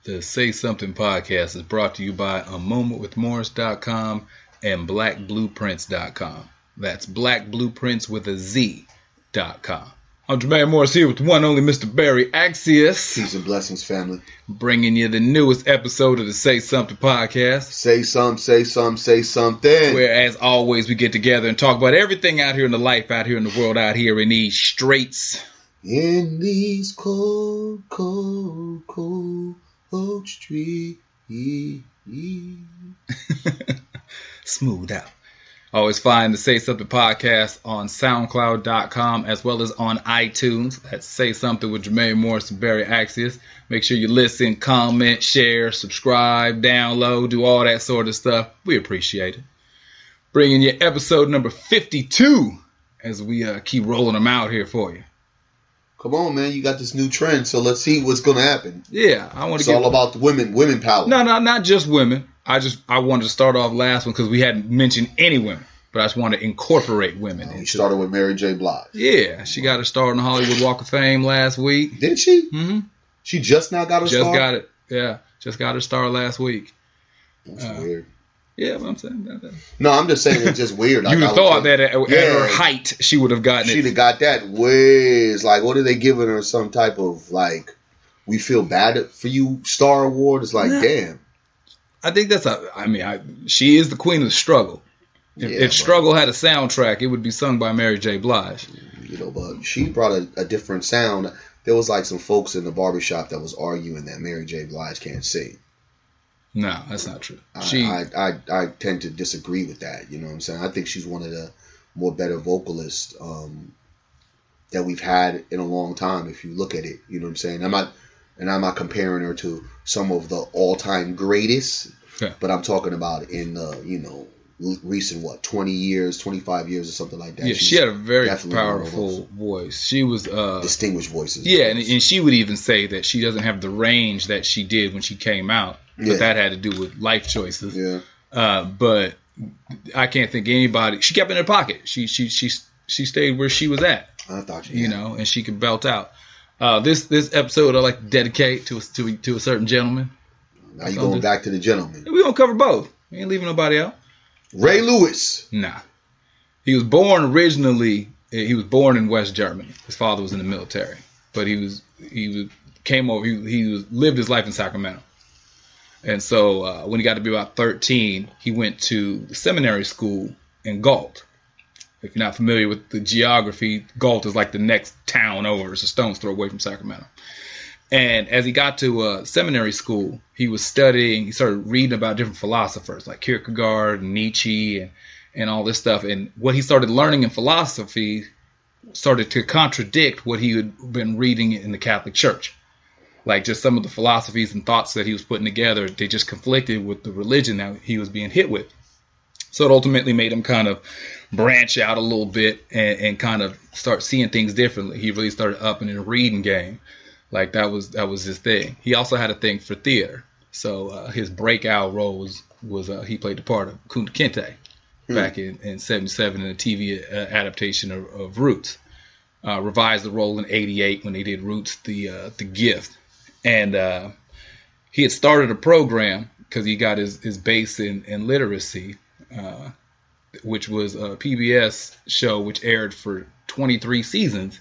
The Say Something podcast is brought to you by amomentwithmorris.com and blackblueprints.com. That's blackblueprints.com. I'm Jermaine Morris here with the one only Mr. Barry Accius. Peace and blessings, family. Bringing you the newest episode of the Say Something podcast. Say something, say something, say something. Where, as always, we get together and talk about everything out here in the life, out here in the world, out here in these streets. In these cold, cold, cold streets. Smooth out. Always find the Say Something podcast on SoundCloud.com as well as on iTunes. That's Say Something with Jermaine Morris and Barry Accius. Make sure you listen, comment, share, subscribe, download, do all that sort of stuff. We appreciate it. Bringing you episode number 52 as we keep rolling them out here for you. Come on, man. You got this new trend, so let's see what's going to happen. Yeah, I want to. It's all about the women power. No, not just women. I wanted to start off last one because we hadn't mentioned any women, but I just wanted to incorporate women. We started with Mary J. Blige. Yeah, she got her start on the Hollywood Walk of Fame last week. Did she? Mm-hmm. She just now got her start? Just got it. Yeah, just got her start last week. That's weird. Yeah, but I'm saying that. No, I'm just saying it's just weird. You thought that at her height she would have gotten it. She'd have got that way. It's like, what are they giving her? Some type of like, we feel bad for you star award? It's like, damn. I think that's she is the queen of the struggle. If struggle had a soundtrack, it would be sung by Mary J. Blige. You know, but she brought a different sound. There was like some folks in the barbershop that was arguing that Mary J. Blige can't sing. No, that's not true. I tend to disagree with that. You know what I'm saying? I think she's one of the more better vocalists that we've had in a long time. If you look at it, you know what I'm saying? I'm not comparing her to some of the all-time greatest, but I'm talking about in the recent 20 years, 25 years or something like that. Yeah, she had a very powerful voice. She was distinguished voices. Yeah, and she would even say that she doesn't have the range that she did when she came out. But that had to do with life choices. Yeah. But I can't think of anybody. She kept it in her pocket. She stayed where she was at. I thought and she could belt out. This episode I like to dedicate to a certain gentleman. Now you going back to the gentleman. We're gonna cover both. We ain't leaving nobody out. Ray Lewis. Nah. He was born in West Germany. His father was in the military, but he lived his life in Sacramento. And so when he got to be about 13, he went to the seminary school in Galt. If you're not familiar with the geography, Galt is like the next town over. It's a stone's throw away from Sacramento. And as he got to seminary school, he was studying. He started reading about different philosophers like Kierkegaard and Nietzsche and all this stuff. And what he started learning in philosophy started to contradict what he had been reading in the Catholic Church. Like just some of the philosophies and thoughts that he was putting together, they just conflicted with the religion that he was being hit with. So it ultimately made him kind of branch out a little bit and kind of start seeing things differently. He really started upping in the reading game. Like that was his thing. He also had a thing for theater. So his breakout role was he played the part of Kunta Kinte back in 77 in a TV adaptation of Roots. Revised the role in 88 when they did Roots, the Gift. And he had started a program because he got his base in literacy, which was a PBS show which aired for 23 seasons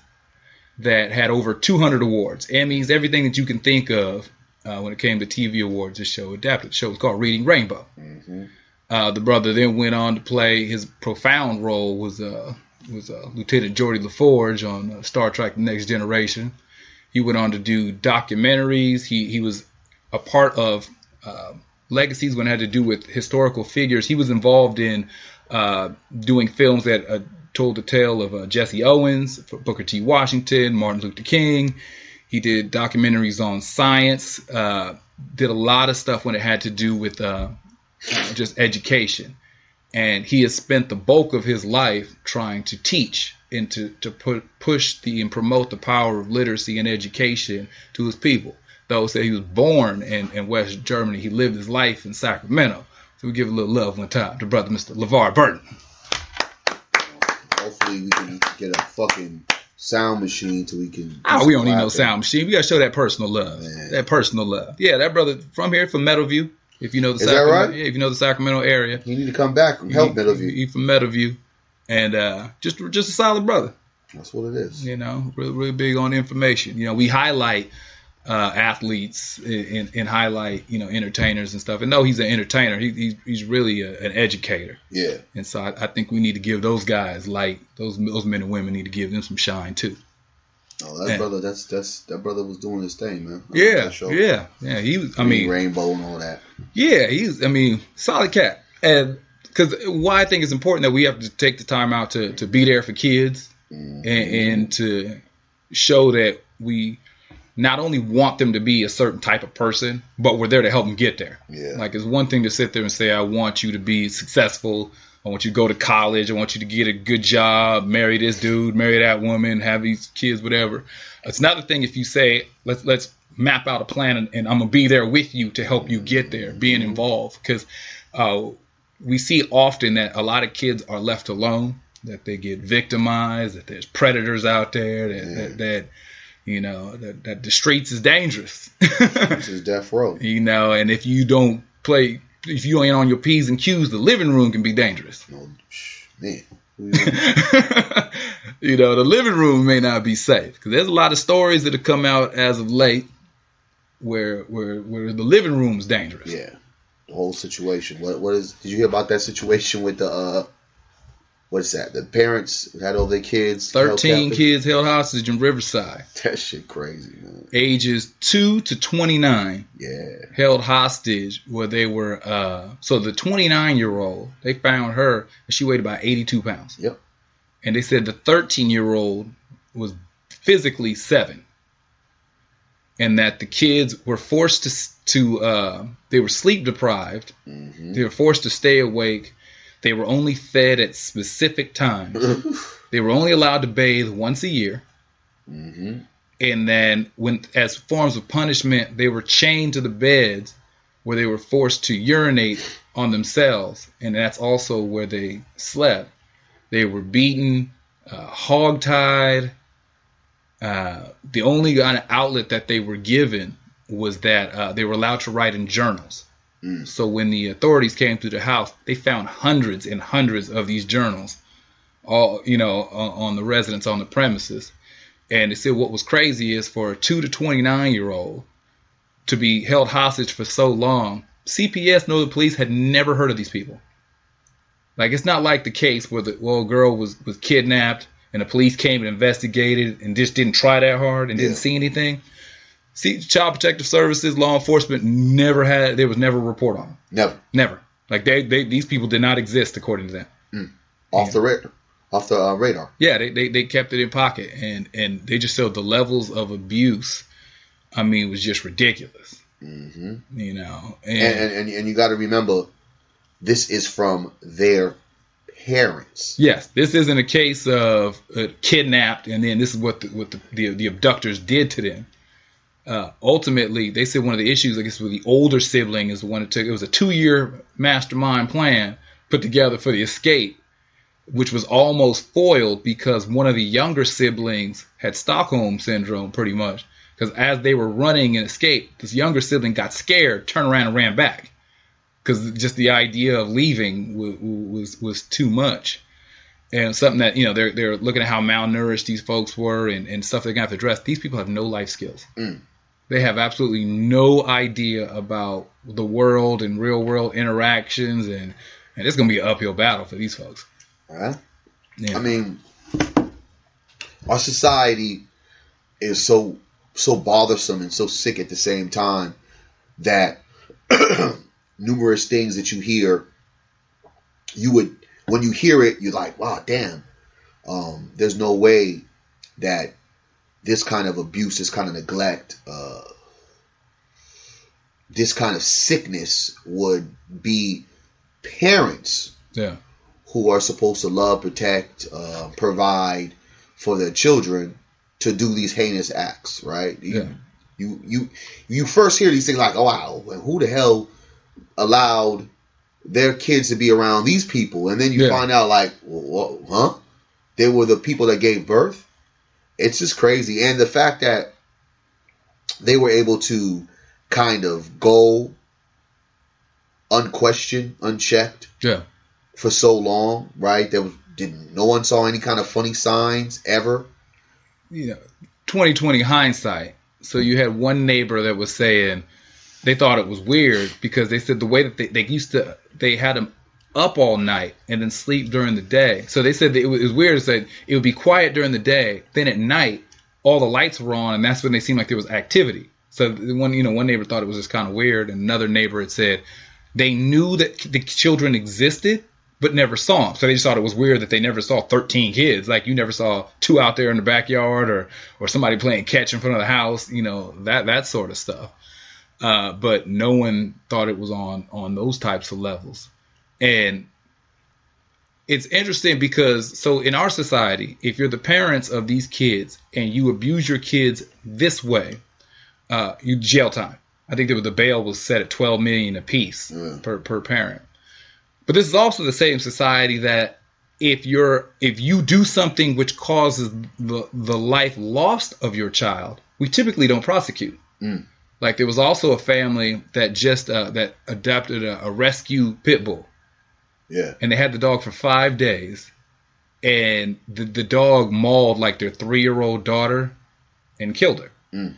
that had over 200 awards, Emmys, everything that you can think of when it came to TV awards. This show adapted. The show was called Reading Rainbow. Mm-hmm. The brother then went on to play his profound role was Lieutenant Geordi LaForge on Star Trek: The Next Generation. He went on to do documentaries. He was a part of legacies when it had to do with historical figures. He was involved in doing films that told the tale of Jesse Owens, Booker T. Washington, Martin Luther King. He did documentaries on science, did a lot of stuff when it had to do with just education. And he has spent the bulk of his life trying to teach and to push and promote the power of literacy and education to his people. Those that he was born in West Germany, he lived his life in Sacramento. So we give a little love one time to brother Mr. LeVar Burton. Hopefully we can get a fucking sound machine so we can. We don't need no sound machine. We gotta show that personal love. Man. That personal love. Yeah, that brother from here, from Meadowview. If you know the Is that right? Yeah, if you know the Sacramento area, you need to come back and help Meadowview. He from Meadowview, and just a solid brother. That's what it is. You know, really big on information. You know, we highlight athletes and highlight entertainers and stuff. And no, he's an entertainer. He's really an educator. Yeah. And so I think we need to give those guys those men and women need to give them some shine too. Oh, that brother, that brother was doing his thing, man. Yeah. He was. Rainbow and all that. Yeah, solid cat. And because why I think it's important that we have to take the time out to be there for kids and to show that we not only want them to be a certain type of person, but we're there to help them get there. Yeah. Like, it's one thing to sit there and say, I want you to be successful. I want you to go to college. I want you to get a good job, marry this dude, marry that woman, have these kids, whatever. It's another thing if you say, let's map out a plan and I'm going to be there with you to help you get there, being involved. Because we see often that a lot of kids are left alone, that they get victimized, that there's predators out there, that the streets is dangerous. This is death row. And if you ain't on your P's and Q's, the living room can be dangerous. No, man. The living room may not be safe because there's a lot of stories that have come out as of late where the living room is dangerous. Yeah, the whole situation. Did you hear about that situation with the what's that? The parents had all their kids. 13 kids held hostage in Riverside. That shit crazy, man. Ages 2 to 29. Yeah. Held hostage where they were. So the 29-year-old, they found her, and she weighed about 82 pounds. Yep. And they said the 13-year-old was physically 7. And that the kids were forced to they were sleep deprived. Mm-hmm. They were forced to stay awake. They were only fed at specific times. They were only allowed to bathe once a year. Mm-hmm. And then, as forms of punishment, they were chained to the beds where they were forced to urinate on themselves. And that's also where they slept. They were beaten, hogtied. The only kind of outlet that they were given was that they were allowed to write in journals. So when the authorities came through the house, they found hundreds and hundreds of these journals, all on the residents, on the premises. And they said what was crazy is for a 2 to 29-year-old to be held hostage for so long. CPS, nor the police, had never heard of these people. Like, it's not like the case where the girl was kidnapped and the police came and investigated and just didn't try that hard and didn't see anything. See, Child Protective Services, law enforcement there was never a report on them. Never. Like these people did not exist according to them. Off the radar. Yeah, they kept it in pocket, and they just showed the levels of abuse. I mean, it was just ridiculous. Mm-hmm. And you got to remember, this is from their parents. Yes, this isn't a case of kidnapped, and then this is what the abductors did to them. Ultimately, they said one of the issues, I guess, with the older sibling is the one that took. It was a 2-year mastermind plan put together for the escape, which was almost foiled because one of the younger siblings had Stockholm syndrome, pretty much. Because as they were running an escape, this younger sibling got scared, turned around and ran back, because just the idea of leaving was too much. And something that they're looking at how malnourished these folks were and stuff they're gonna have to address. These people have no life skills. They have absolutely no idea about the world and real world interactions, and it's going to be an uphill battle for these folks. Yeah. I mean, our society is so bothersome and so sick at the same time that numerous things that you hear, when you hear it, you're like, wow, damn, there's no way that this kind of abuse, this kind of neglect, this kind of sickness would be parents who are supposed to love, protect, provide for their children to do these heinous acts, right? You first hear these things like, oh, wow, who the hell allowed their kids to be around these people? And then you find out like, well, huh? They were the people that gave birth. It's just crazy. And the fact that they were able to kind of go unquestioned, unchecked for so long, right? No one saw any kind of funny signs ever. 2020 hindsight. So you had one neighbor that was saying they thought it was weird because they said the way that they had them up all night and then sleep during the day. So they said that it was weird. That it would be quiet during the day, then at night all the lights were on, and that's when they seemed like there was activity. So one neighbor thought it was just kind of weird, and another neighbor had said they knew that the children existed but never saw them. So they just thought it was weird that they never saw 13 kids. Like you never saw 2 out there in the backyard or somebody playing catch in front of the house, that sort of stuff. But no one thought it was on those types of levels. And it's interesting because, so in our society, if you're the parents of these kids and you abuse your kids this way, you jail time. I think the bail was set at $12 million apiece per parent. But this is also the same society that if you do something which causes the life lost of your child, we typically don't prosecute. Like there was also a family that just that adopted a rescue pit bull. Yeah. And they had the dog for 5 days, and the dog mauled like their 3-year-old daughter and killed her.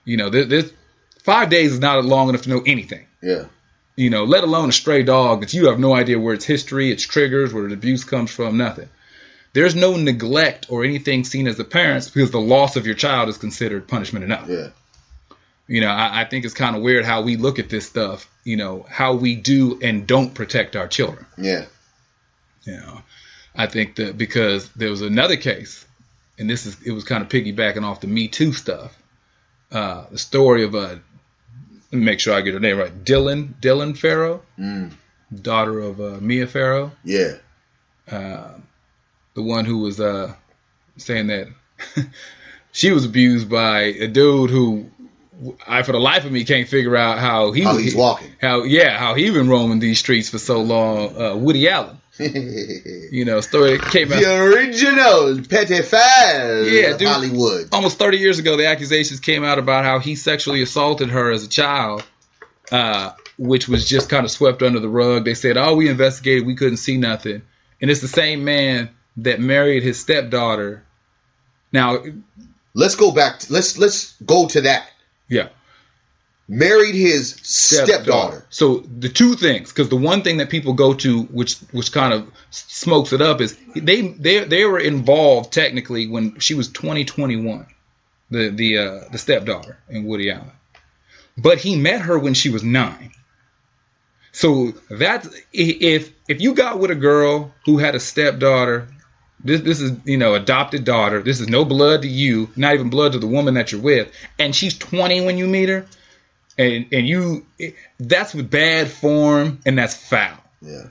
This 5 days is not long enough to know anything. Yeah. Let alone a stray dog that you have no idea where its history, its triggers, where the abuse comes from, nothing. There's no neglect or anything seen as the parents because the loss of your child is considered punishment enough. Yeah. I think it's kind of weird how we look at this stuff, how we do and don't protect our children. Yeah. I think that because there was another case, and it was kind of piggybacking off the Me Too stuff. The story of let me make sure I get her name right. Dylan Farrow, daughter of Mia Farrow. Yeah. The one who was saying that she was abused by a dude who I, for the life of me, can't figure out how he's walking. How he been roaming these streets for so long. Woody Allen. Story came out. The original pedophile dude, Hollywood. Almost 30 years ago, the accusations came out about how he sexually assaulted her as a child, which was just kind of swept under the rug. They said, we investigated, we couldn't see nothing. And it's the same man that married his stepdaughter. Now, let's go back. Let's go to that. Yeah. Married his stepdaughter. So the two things, because the one thing that people go to, which kind of smokes it up, is they were involved technically when she was 21, the stepdaughter in Woody Allen, but he met her when she was 9. So that's if you got with a girl who had a stepdaughter. This is, adopted daughter. This is no blood to you, not even blood to the woman that you're with. And she's 20 when you meet her. And that's with bad form, and that's foul. Yeah.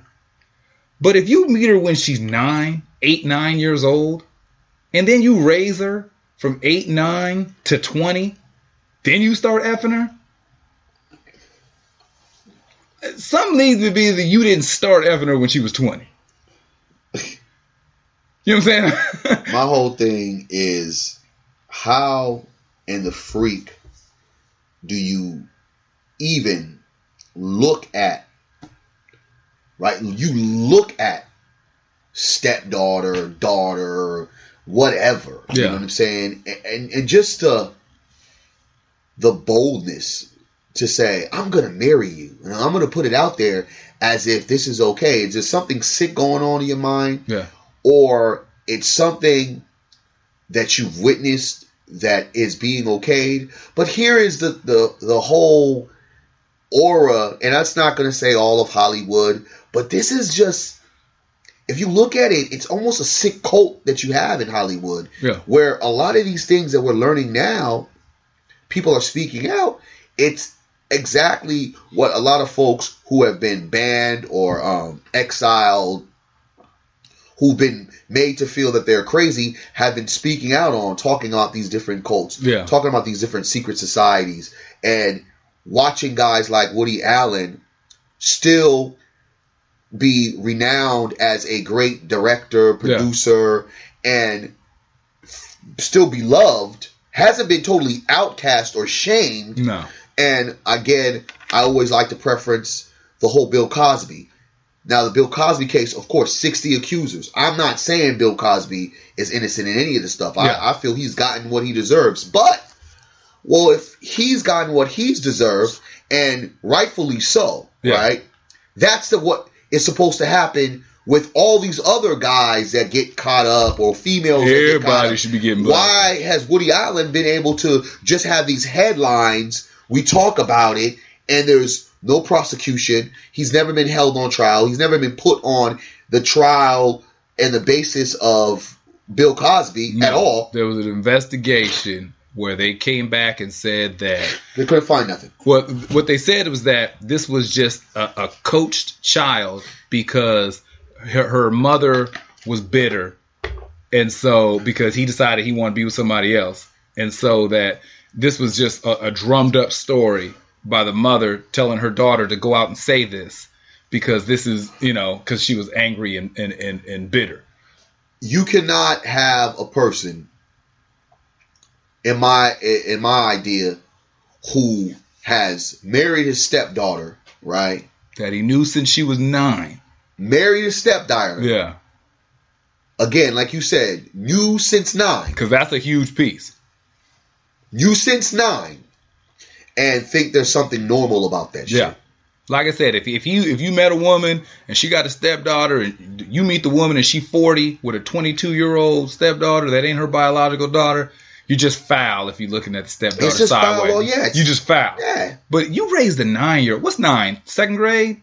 But if you meet her when she's 9 years old, and then you raise her from 8, 9 to 20, then you start effing her. Something needs to be that you didn't start effing her when she was 20. You know what I'm saying? My whole thing is, how in the freak do you even look at, right? You look at stepdaughter, daughter, whatever. You know what I'm saying? And just the boldness to say, I'm going to marry you. And I'm going to put it out there as if this is okay. Is there something sick going on in your mind? Yeah. Or it's something that you've witnessed that is being okayed. But here is the whole aura, and that's not going to say all of Hollywood, but this is just, if you look at it, it's almost a sick cult that you have in Hollywood, where a lot of these things that we're learning now, people are speaking out. It's exactly what a lot of folks who have been banned or exiled, who've been made to feel that they're crazy, have been speaking out on, talking about these different cults, talking about these different secret societies, and watching guys like Woody Allen still be renowned as a great director, producer, and still beloved, hasn't been totally outcast or shamed. No. And again, I always like to preference the whole Bill Cosby. Now, the Bill Cosby case, of course, 60 accusers. I'm not saying Bill Cosby is innocent in any of this stuff. Yeah. I feel he's gotten what he deserves. But, well, if he's gotten what he's deserved, and rightfully so, right? That's what is supposed to happen with all these other guys that get caught up, or females. Everybody should be getting busted. Why has Woody Allen been able to just have these headlines? We talk about it, and there's no prosecution. He's never been held on trial. He's never been put on the trial and the basis of Bill Cosby at all. There was an investigation where they came back and said that they couldn't find nothing. What they said was that this was just a coached child because her mother was bitter, and so because he decided he wanted to be with somebody else, and so that this was just a drummed up story by the mother telling her daughter to go out and say this because this is, because she was angry and bitter. You cannot have a person, in my idea, who has married his stepdaughter, right? That he knew since she was 9. Married his stepdaughter. Yeah. Again, like you said, knew since 9. Because that's a huge piece. Knew since 9. And think there's something normal about that shit. Yeah. Like I said, if you met a woman and she got a stepdaughter, and you meet the woman and she's 40 with a 22-year-old stepdaughter that ain't her biological daughter, you're just foul if you're looking at the stepdaughter it's just sideways. Foul. Well, yeah, you just foul. Yeah. But you raised a 9-year-old. What's 9? Second grade?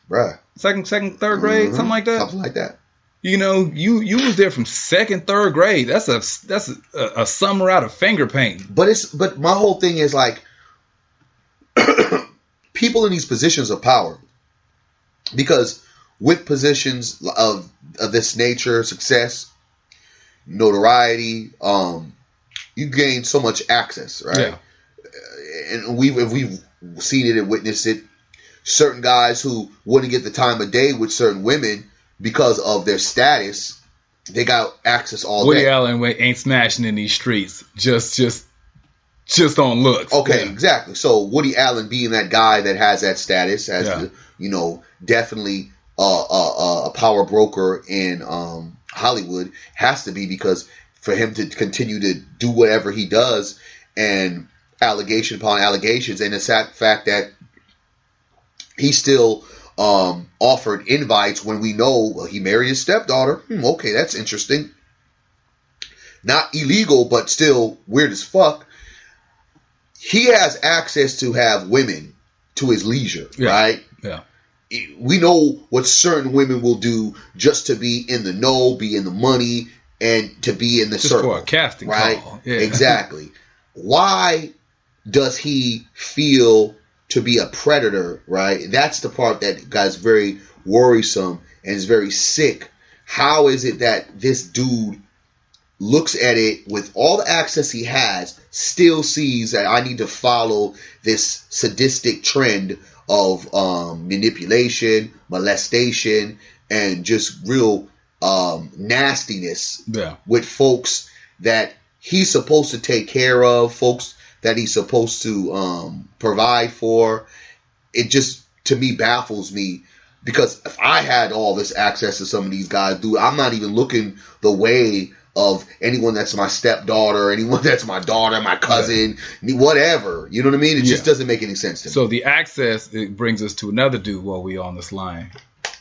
Bruh. Third grade? Something like that? Something like that. You was there from second, third grade. That's a summer out of finger painting. But my whole thing is like, people in these positions of power, because with positions of this nature, success, notoriety, you gain so much access, right? Yeah. And we've seen it and witnessed it. Certain guys who wouldn't get the time of day with certain women because of their status, they got access all day. Woody Allen ain't smashing in these streets just on looks. Okay, yeah. Exactly. So Woody Allen being that guy that has that status, definitely a power broker in Hollywood, has to be, because for him to continue to do whatever he does, and allegation upon allegations, and the fact that he still offered invites when we know he married his stepdaughter. Okay, that's interesting. Not illegal, but still weird as fuck. He has access to have women to his leisure, right? Yeah. We know what certain women will do just to be in the know, be in the money, and to be in the circle. For a casting right? call. Yeah. Exactly. Why does he feel to be a predator, right? That's the part that guy's very worrisome and is very sick. How is it that this dude looks at it with all the access he has, still sees that I need to follow this sadistic trend of manipulation, molestation, and just real nastiness with folks that he's supposed to take care of, folks that he's supposed to provide for? It just, to me, baffles me, because if I had all this access to some of these guys, dude, I'm not even looking the way of anyone that's my stepdaughter, anyone that's my daughter, my cousin, whatever. You know what I mean? It just doesn't make any sense to me. So the access, it brings us to another dude while we on this line,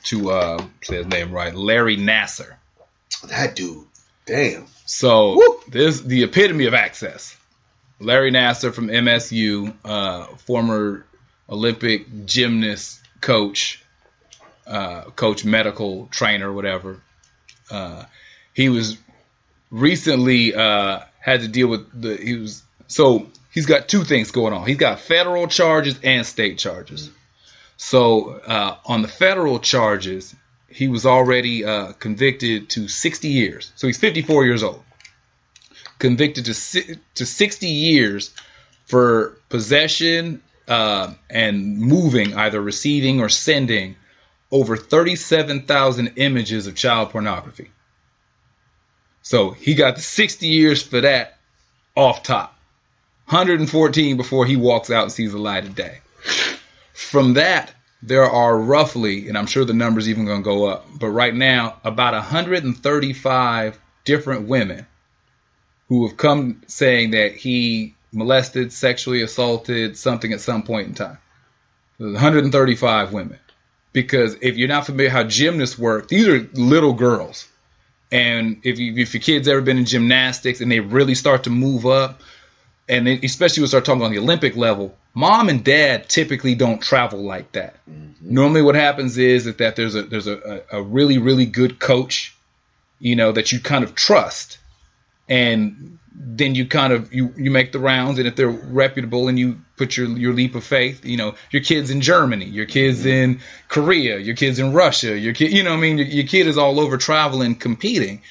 to say his name right, Larry Nassar. That dude, damn. So there's the epitome of access. Larry Nassar from MSU, former Olympic gymnast, coach, medical trainer, whatever. He was recently had to deal with he's got two things going on. He's got federal charges and state charges. So on the federal charges, he was already convicted to 60 years. So he's 54 years old. Convicted to 60 years for possession and moving, either receiving or sending, over 37,000 images of child pornography. So he got the 60 years for that off top. 114 before he walks out and sees the light of day. From that, there are roughly, and I'm sure the number's even going to go up, but right now, about 135 different women who have come saying that he molested, sexually assaulted something at some point in time. 135 women. Because if you're not familiar how gymnasts work, these are little girls. And if your kid's ever been in gymnastics and they really start to move up, and especially when we start talking on the Olympic level, mom and dad typically don't travel like that. Mm-hmm. Normally what happens is that there's a really, really good coach, that you kind of trust. And then you kind of you make the rounds, and if they're reputable and you put your leap of faith, your kid's in Germany, your kid's in Korea, your kid's in Russia, your kid, your kid is all over traveling, competing.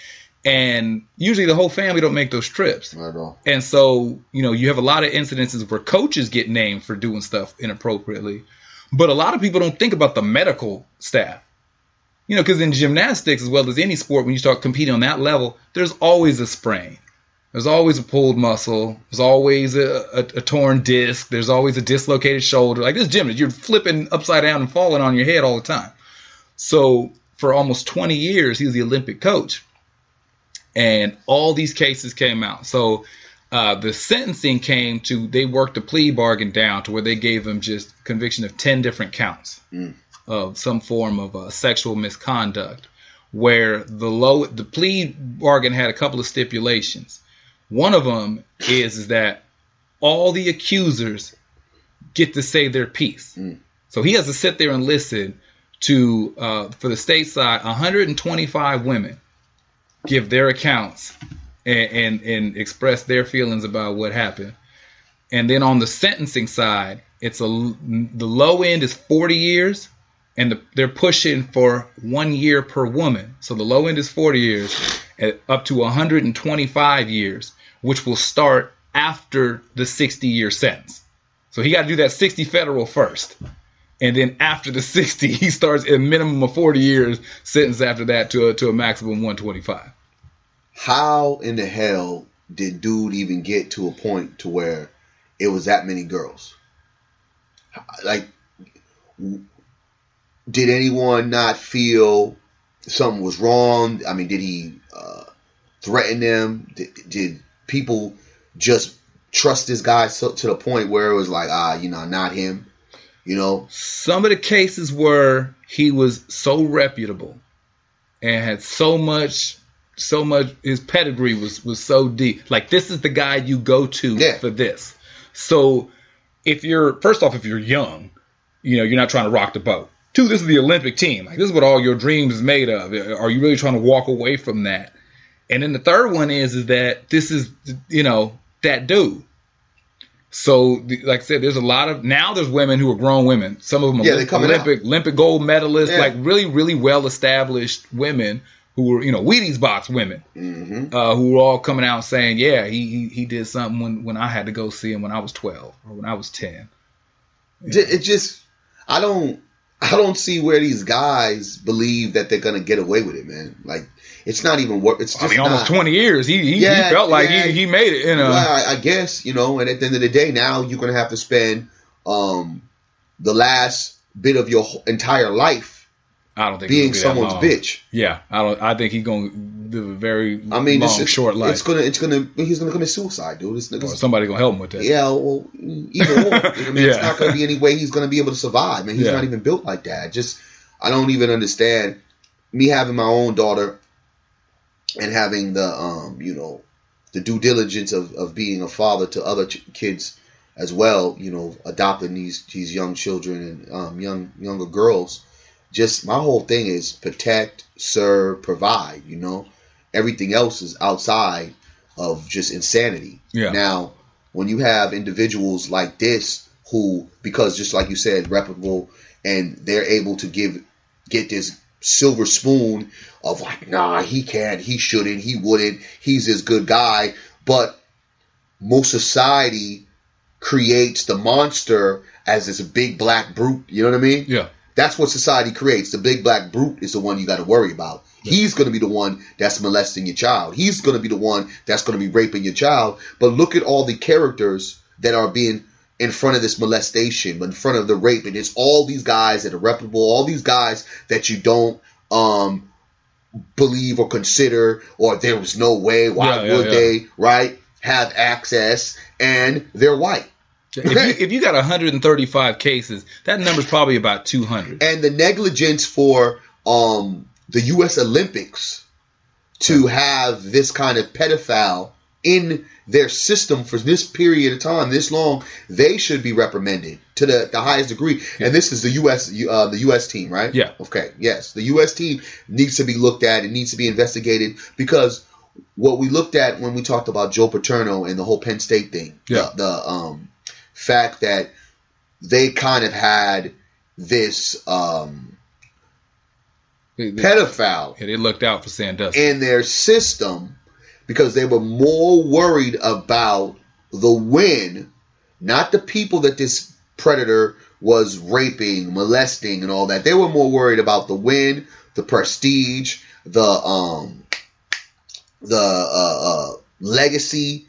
And usually the whole family don't make those trips. Not at all. And so, you have a lot of incidences where coaches get named for doing stuff inappropriately. But a lot of people don't think about the medical staff. Because in gymnastics, as well as any sport, when you start competing on that level, there's always a sprain. There's always a pulled muscle. There's always a torn disc. There's always a dislocated shoulder. Like this gymnast, you're flipping upside down and falling on your head all the time. So for almost 20 years, he was the Olympic coach. And all these cases came out. So the sentencing they worked the plea bargain down to where they gave him just conviction of 10 different counts of some form of sexual misconduct, where the plea bargain had a couple of stipulations. One of them is that all the accusers get to say their piece. So he has to sit there and listen to, for the state side, 125 women give their accounts and express their feelings about what happened. And then on the sentencing side, the low end is 40 years, and they're pushing for 1 year per woman. So the low end is 40 years, up to 125 years, which will start after the 60-year sentence. So he got to do that 60 federal first. And then after the 60, he starts a minimum of 40 years sentence after that to a maximum 125. How in the hell did dude even get to a point to where it was that many girls? Like, did anyone not feel something was wrong? I mean, did he threaten them? Did people just trust this guy to the point where it was like, not him? Some of the cases where he was so reputable and had so much, his pedigree was so deep. Like, this is the guy you go to for this. So if you're young, you're not trying to rock the boat. 2, this is the Olympic team. Like, this is what all your dreams is made of. Are you really trying to walk away from that? And then the third one is that this is, that dude. So, like I said, there's there's women who are grown women. Some of them are Olympic gold medalists, like really, really well-established women who were, Wheaties box women, who were all coming out saying, yeah, he did something when I had to go see him when I was 12 or when I was 10. It just, I don't see where these guys believe that they're gonna get away with it, man. Like, it's not even work. It's just almost 20 years. He felt like he made it. Well, I guess, and at the end of the day, now you're gonna have to spend the last bit of your entire life being someone's bitch. Yeah, I think he's gonna live a very short life. He's gonna commit suicide, dude. Or somebody gonna help him with that. Yeah, well, either or. It's not gonna be any way he's gonna be able to survive, man. He's not even built like that. I don't even understand. Me having my own daughter and having the the due diligence of being a father to other kids as well. Adopting these young children and younger girls. Just my whole thing is protect, serve, provide. Everything else is outside of just insanity. Yeah. Now, when you have individuals like this who, because just like you said, reputable, and they're able to get this silver spoon of like, nah, he can't, he shouldn't, he wouldn't, he's this good guy, but most society creates the monster as this big black brute. You know what I mean? Yeah. That's what society creates. The big black brute is the one you got to worry about. He's going to be the one that's molesting your child. He's going to be the one that's going to be raping your child. But look at all the characters that are being in front of this molestation, in front of the rape. And it's all these guys that are reputable, all these guys that you don't believe or consider, or there was no way, why would they, right, have access, and they're white. If you got 135 cases, that number's probably about 200. And the negligence for the U.S. Olympics to have this kind of pedophile in their system for this period of time, this long, they should be reprimanded to the highest degree. Yeah. And this is the U.S. team, right? Yeah. Okay. Yes, the U.S. team needs to be looked at. It needs to be investigated, because what we looked at when we talked about Joe Paterno and the whole Penn State thing, the fact that they kind of had this pedophile. Yeah, they looked out for Sandusky in their system because they were more worried about the win, not the people that this predator was raping, molesting, and all that. They were more worried about the win, the prestige, the legacy,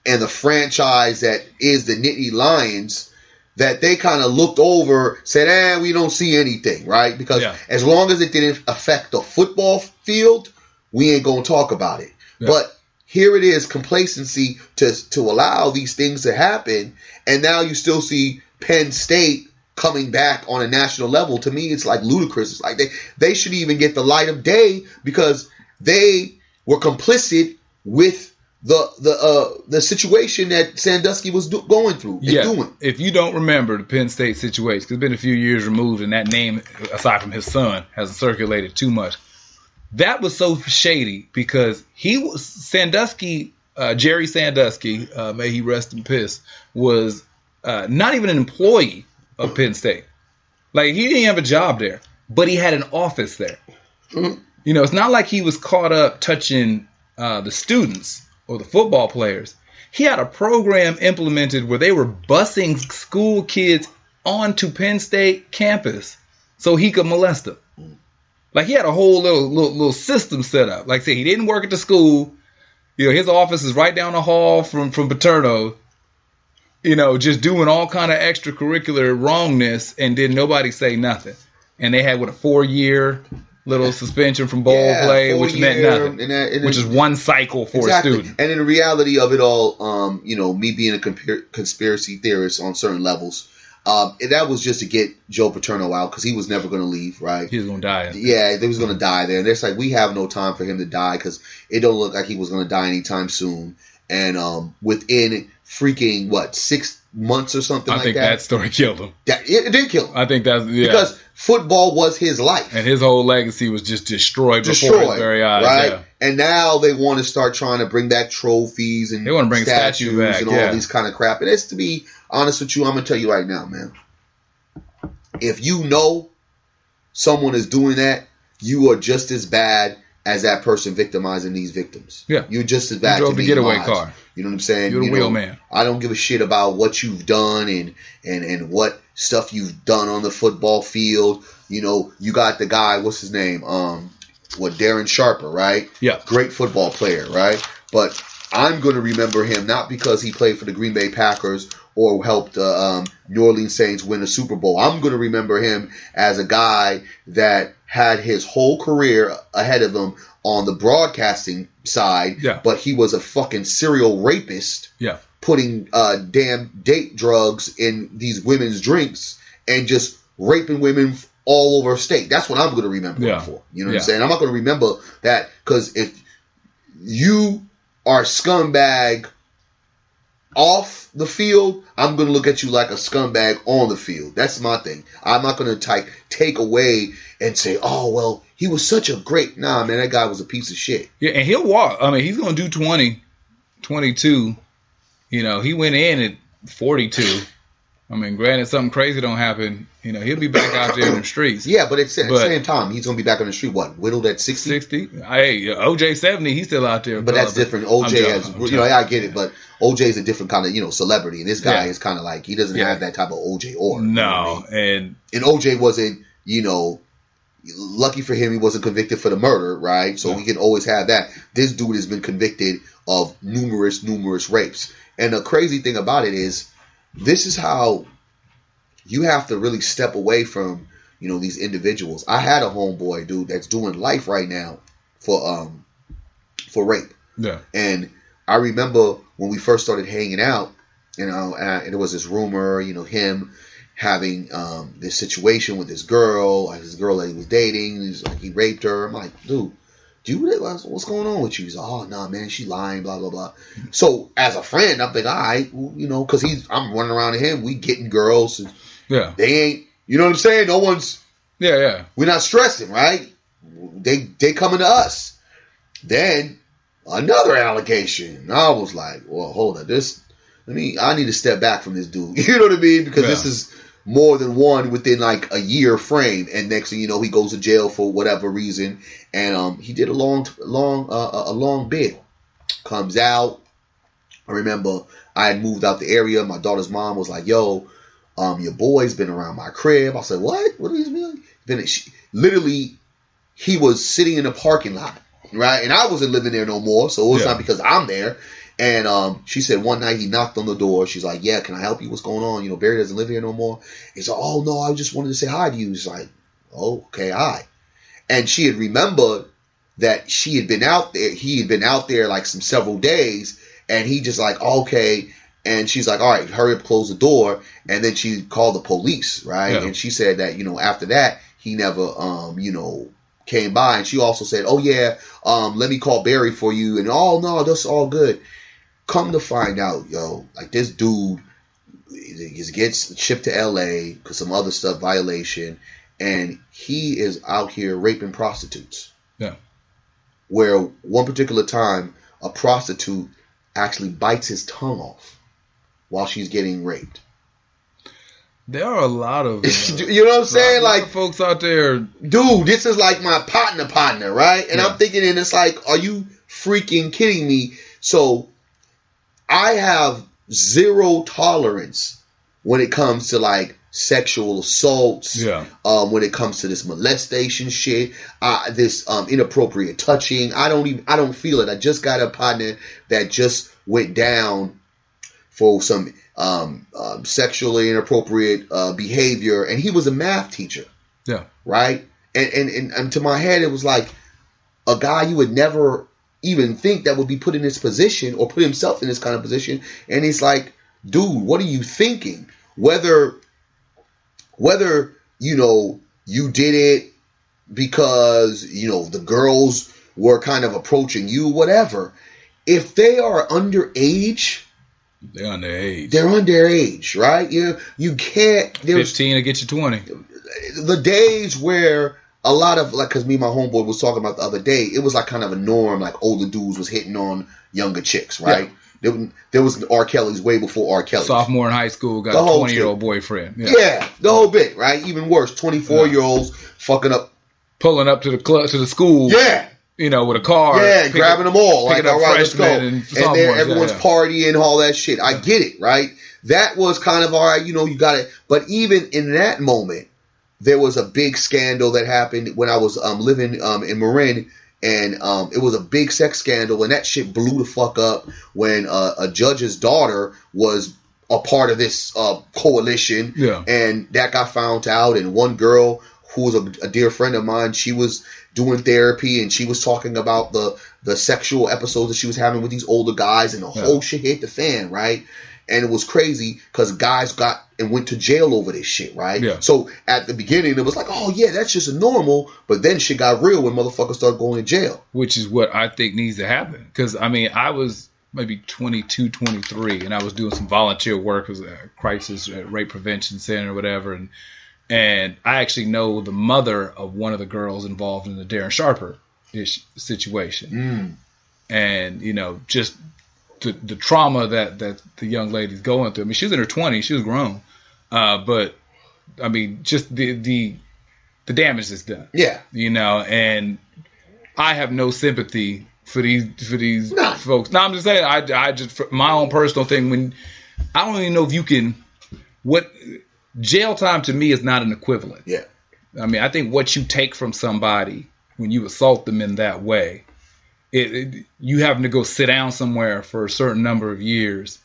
and the franchise that is the Nittany Lions, that they kind of looked over, said, we don't see anything, right? Because as long as it didn't affect the football field, we ain't going to talk about it. Yeah. But here it is, complacency to allow these things to happen, and now you still see Penn State coming back on a national level. To me, it's like ludicrous. It's like they should even get the light of day, because they were complicit with the situation that Sandusky was going through. Doing. If you don't remember the Penn State situation, 'cause it's been a few years removed, and that name, aside from his son, hasn't circulated too much. That was so shady because he was Sandusky, Jerry Sandusky, may he rest in peace, was not even an employee of Penn State. Like, he didn't have a job there, but he had an office there. Mm-hmm. You know, it's not like he was caught up touching the students or the football players. He had a program implemented where they were busing school kids onto Penn State campus so he could molest them. Like, he had a whole little system set up. Like I said, he didn't work at the school. You know, his office is right down the hall from Paterno. You know, just doing all kind of extracurricular wrongness, and did nobody say nothing. And they had, a 4-year little suspension from bowl play, which meant nothing, which is one cycle for a student. And in the reality of it all, me being a conspiracy theorist on certain levels, that was just to get Joe Paterno out, because he was never going to leave, right? He was going to die. Yeah, he was going to die there. And it's like, we have no time for him to die, because it don't look like he was going to die anytime soon. And within freaking, 6 months or something like that? I think that story killed him. It did kill him. I think that's, because football was his life. And his whole legacy was just destroyed before his very eyes. Right? Yeah. And now they want to start trying to bring back trophies and they want to bring statues back, and all these kind of crap. And it's, to be honest with you, I'm going to tell you right now, man. If you know someone is doing that, you are just as bad as that person victimizing these victims. Yeah. You're just as bad to be getaway car. You know what I'm saying? You're the wheel man. I don't give a shit about what you've done and what stuff you've done on the football field. You know, you got the guy, what's his name? Darren Sharper, right? Yeah. Great football player, right? But I'm going to remember him not because he played for the Green Bay Packers or helped New Orleans Saints win a Super Bowl. I'm going to remember him as a guy that had his whole career ahead of him on the broadcasting side, but he was a fucking serial rapist, putting damn date drugs in these women's drinks and just raping women all over state. That's what I'm going to remember him for. You know what I'm saying? I'm not going to remember that, because if you are a scumbag off the field, I'm going to look at you like a scumbag on the field. That's my thing. I'm not going to take away and say, oh, well, he was such a great... Nah, man, that guy was a piece of shit. Yeah, and he'll walk. I mean, he's going to do 20, 22. You know, he went in at 42. I mean, granted, something crazy don't happen. You know, he'll be back out there in the streets. Yeah, but at the same time, he's going to be back on the street, whittled at 60? 60. Hey, OJ 70, he's still out there. But that's different. OJ has, I get it, but OJ is a different kind of, celebrity. And this guy is kind of like, he doesn't have that type of OJ aura. No. You know what I mean? And OJ wasn't, Lucky for him, he wasn't convicted for the murder, right? So we can always have that. This dude has been convicted of numerous rapes. And the crazy thing about it is, this is how you have to really step away from, these individuals. I had a homeboy, dude, that's doing life right now for rape. Yeah. And I remember when we first started hanging out, and there was this rumor, him having this situation with this girl, like this girl that he was dating. He's like, he raped her. I'm like, dude, do you realize what's going on with you? He's like, oh no, man, she's lying, blah blah blah. So as a friend, I'm thinking, all right, because I'm running around to him, we getting girls. Yeah, they ain't, you know what I'm saying? No one's. Yeah. We're not stressing, right? They coming to us. Then another allegation. I was like, well, hold on, I need to step back from this dude. You know what I mean? Because this is more than one within like a year frame. And next thing you know, he goes to jail for whatever reason. And he did a long bid. Comes out. I remember I had moved out the area. My daughter's mom was like, yo, your boy's been around my crib. I said, what? What do you mean? Literally, he was sitting in a parking lot, right? And I wasn't living there no more, so it's not because I'm there. And she said one night he knocked on the door. She's like, yeah, can I help you? What's going on? Barry doesn't live here no more. He's like, oh, no, I just wanted to say hi to you. He's like, oh, okay, hi. And she had remembered that she had been out there. He had been out there like several days, and he just like, okay. And she's like, all right, hurry up, close the door. And then she called the police, right? Yeah. And she said that, after that, he never, came by. And she also said, oh, yeah, let me call Barry for you. And, oh, no, that's all good. Come to find out, like this dude gets shipped to L.A. because some other stuff, violation. And he is out here raping prostitutes. Yeah. Where one particular time, a prostitute actually bites his tongue off while she's getting raped. There are a lot of you know what I'm saying? Like folks out there, dude, this is like my partner, right? And I'm thinking, and it's like, are you freaking kidding me? So I have zero tolerance when it comes to like sexual assaults. Yeah. When it comes to this molestation shit, this inappropriate touching, I don't feel it. I just got a partner that just went down for some sexually inappropriate behavior, and he was a math teacher. Yeah. Right? And to my head, it was like a guy you would never even think that would be put in this position or put himself in this kind of position. And it's like, dude, what are you thinking? Whether you did it because, the girls were kind of approaching you, whatever. If they are underage, they're underage. They're underage, right? You can't. 15 to get you 20. The days where a lot of, like, because me and my homeboy was talking about the other day, it was like kind of a norm, like older dudes was hitting on younger chicks, right? Yeah. There was R. Kelly's way before R. Kelly. Sophomore in high school, got a 20-year-old boyfriend. Yeah, the whole bit, right? Even worse, 24-year-olds fucking up. Pulling up to the club, to the school. Yeah. With a car. Yeah, grabbing them all. Like, all right, let's go. And then everyone's partying, all that shit. I get it, right? That was kind of, all right, you got it. But even in that moment, there was a big scandal that happened when I was living in Marin. And it was a big sex scandal. And that shit blew the fuck up when a judge's daughter was a part of this coalition. Yeah. And that got found out. And one girl who was a dear friend of mine, she was doing therapy, and she was talking about the sexual episodes that she was having with these older guys, and the whole shit hit the fan, right? And it was crazy because guys got and went to jail over this shit, right? Yeah. So at the beginning, it was like, oh yeah, that's just a normal, but then shit got real when motherfuckers started going to jail. Which is what I think needs to happen. Because, I was maybe 22, 23, and I was doing some volunteer work as a crisis rape prevention center or whatever, and I actually know the mother of one of the girls involved in the Darren Sharper situation. And, just the trauma that the young lady's going through. She was in her 20s. She was grown. But, just the damage that's done. Yeah. And I have no sympathy for these folks. No, I'm just saying, I just, for my own personal thing, when I don't even know if you can, jail time to me is not an equivalent. Yeah. I mean, I think what you take from somebody when you assault them in that way, you having to go sit down somewhere for a certain number of years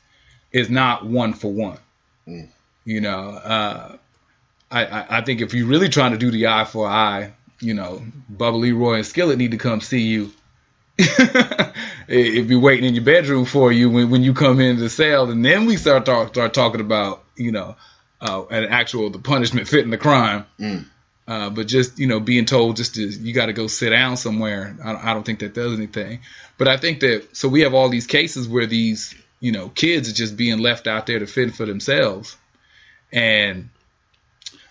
is not one for one. Mm. You know, I think if you're really trying to do the eye for eye, you know, Bubba Leroy and Skillet need to come see you. It'd be waiting in your bedroom for you when you come into the cell, and then we start talking about, you know, the punishment fitting the crime. Mm. But just, you know, being told you got to go sit down somewhere, I don't think that does anything. But I think that, so we have all these cases where these, you know, kids are just being left out there to fend for themselves. And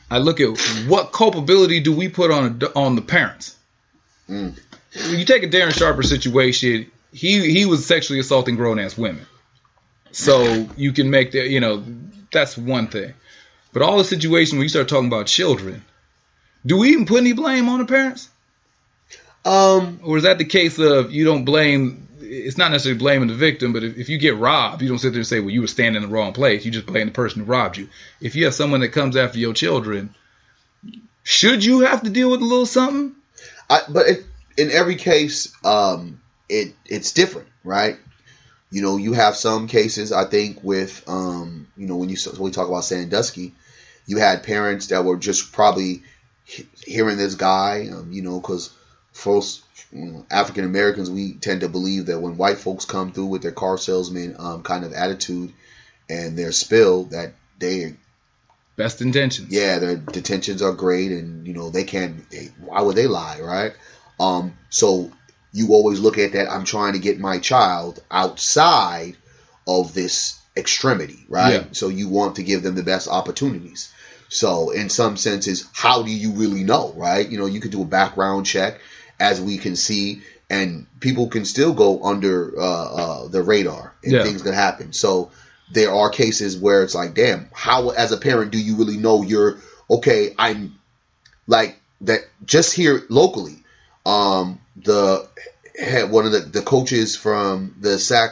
I look at what culpability do we put on the parents. Mm. When you take a Darren Sharper situation, he was sexually assaulting grown-ass women. So you can make that, you know, that's one thing. But all the situations when you start talking about children, do we even put any blame on the parents? Or is that the case of you don't blame, it's not necessarily blaming the victim, but if you get robbed, you don't sit there and say, well, you were standing in the wrong place. You just blame the person who robbed you. If you have someone that comes after your children, should you have to deal with a little something? But in every case, it's different, right? You know, you have some cases, I think, with, you know, when we talk about Sandusky, you had parents that were just probably hearing this guy, you know, because folks, you know, African Americans, we tend to believe that when white folks come through with their car salesman kind of attitude and their spill, that they best intentions. Yeah, their intentions are great, and you know why would they lie, right? So you always look at that. I'm trying to get my child outside of this extremity, right? Yeah. So you want to give them the best opportunities. So in some senses, how do you really know, right? You know, you could do a background check, as we can see, and people can still go under the radar, and things can happen. So there are cases where it's like, damn, how as a parent do you really know you're okay? I'm like that. Just here locally, one of the coaches from the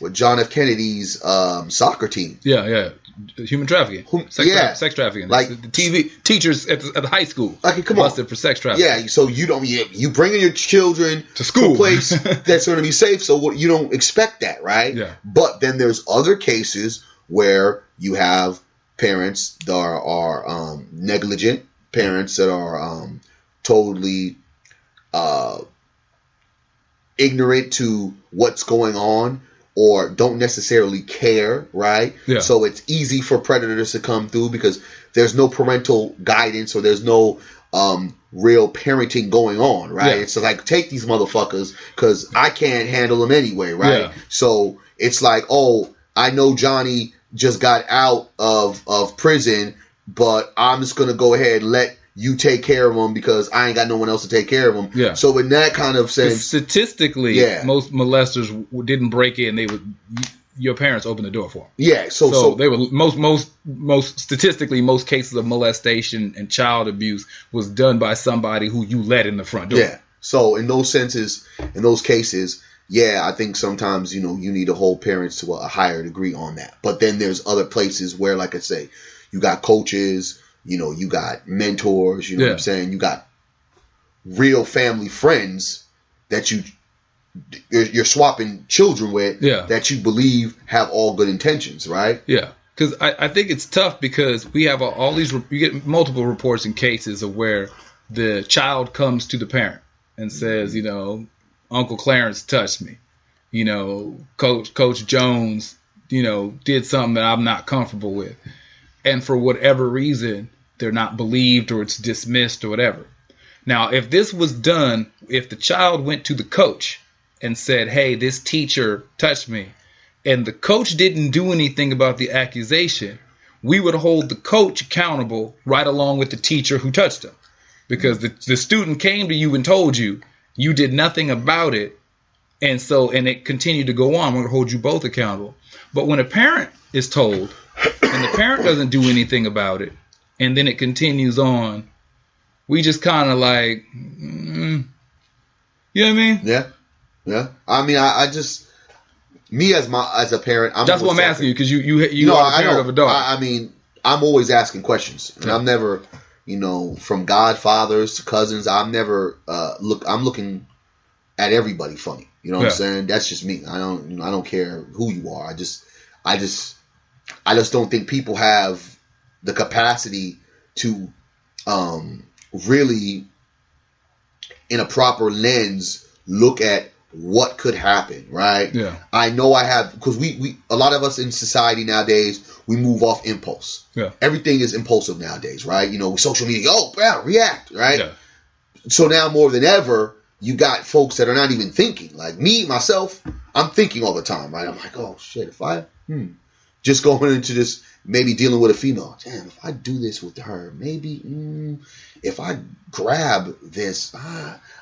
with John F. Kennedy's soccer team. Yeah. Human trafficking, sex trafficking. Like the TV teachers at the high school, come busted for sex trafficking. Yeah, so you bringing your children to school, to a place that's going to be safe. So you don't expect that, right? Yeah. But then there's other cases where you have parents that are negligent, parents that are totally ignorant to what's going on, or don't necessarily care, right? Yeah. So it's easy for predators to come through because there's no parental guidance, or there's no real parenting going on, right? Yeah. It's like, take these motherfuckers because I can't handle them anyway, right? Yeah. So it's like, oh, I know Johnny just got out of prison, but I'm just going to go ahead and let you take care of them because I ain't got no one else to take care of them. Yeah. So in that kind of sense, statistically, most molesters didn't break in. Your parents opened the door for them. Yeah. So they were most statistically, most cases of molestation and child abuse was done by somebody who you let in the front door. Yeah. So in those cases, yeah, I think sometimes, you know, you need to hold parents to a higher degree on that. But then there's other places where, like I say, you got coaches. You know, you got mentors, you know what I'm saying? You got real family friends that you're swapping children with that you believe have all good intentions, right? Yeah. Because I think it's tough because we have all these, you get multiple reports and cases of where the child comes to the parent and says, you know, Uncle Clarence touched me. You know, Coach Jones, you know, did something that I'm not comfortable with. And for whatever reason, they're not believed or it's dismissed or whatever. Now, if this was done, if the child went to the coach and said, hey, this teacher touched me, and the coach didn't do anything about the accusation, we would hold the coach accountable right along with the teacher who touched him. Because the student came to you and told you, you did nothing about it, and it continued to go on. We're going to hold you both accountable. But when a parent is told, and the parent doesn't do anything about it, and then it continues on, we just kind of like, you know what I mean? Yeah. I mean, I just, me as a parent, that's what I'm asking you, because you are a parent of a daughter. I mean, I'm always asking questions, and I'm never from godfathers to cousins, I'm never I'm looking at everybody funny. You know what I'm saying? That's just me. I don't care who you are. I just don't think people have the capacity to really, in a proper lens, look at what could happen, right? Yeah. I know I have, because we a lot of us in society nowadays, we move off impulse. Yeah. Everything is impulsive nowadays, right? With social media, react, right? Yeah. So now more than ever, you got folks that are not even thinking. Like me, myself, I'm thinking all the time, right? I'm like, oh shit, if I just going into this, maybe dealing with a female, damn, if I do this with her, maybe if I grab this,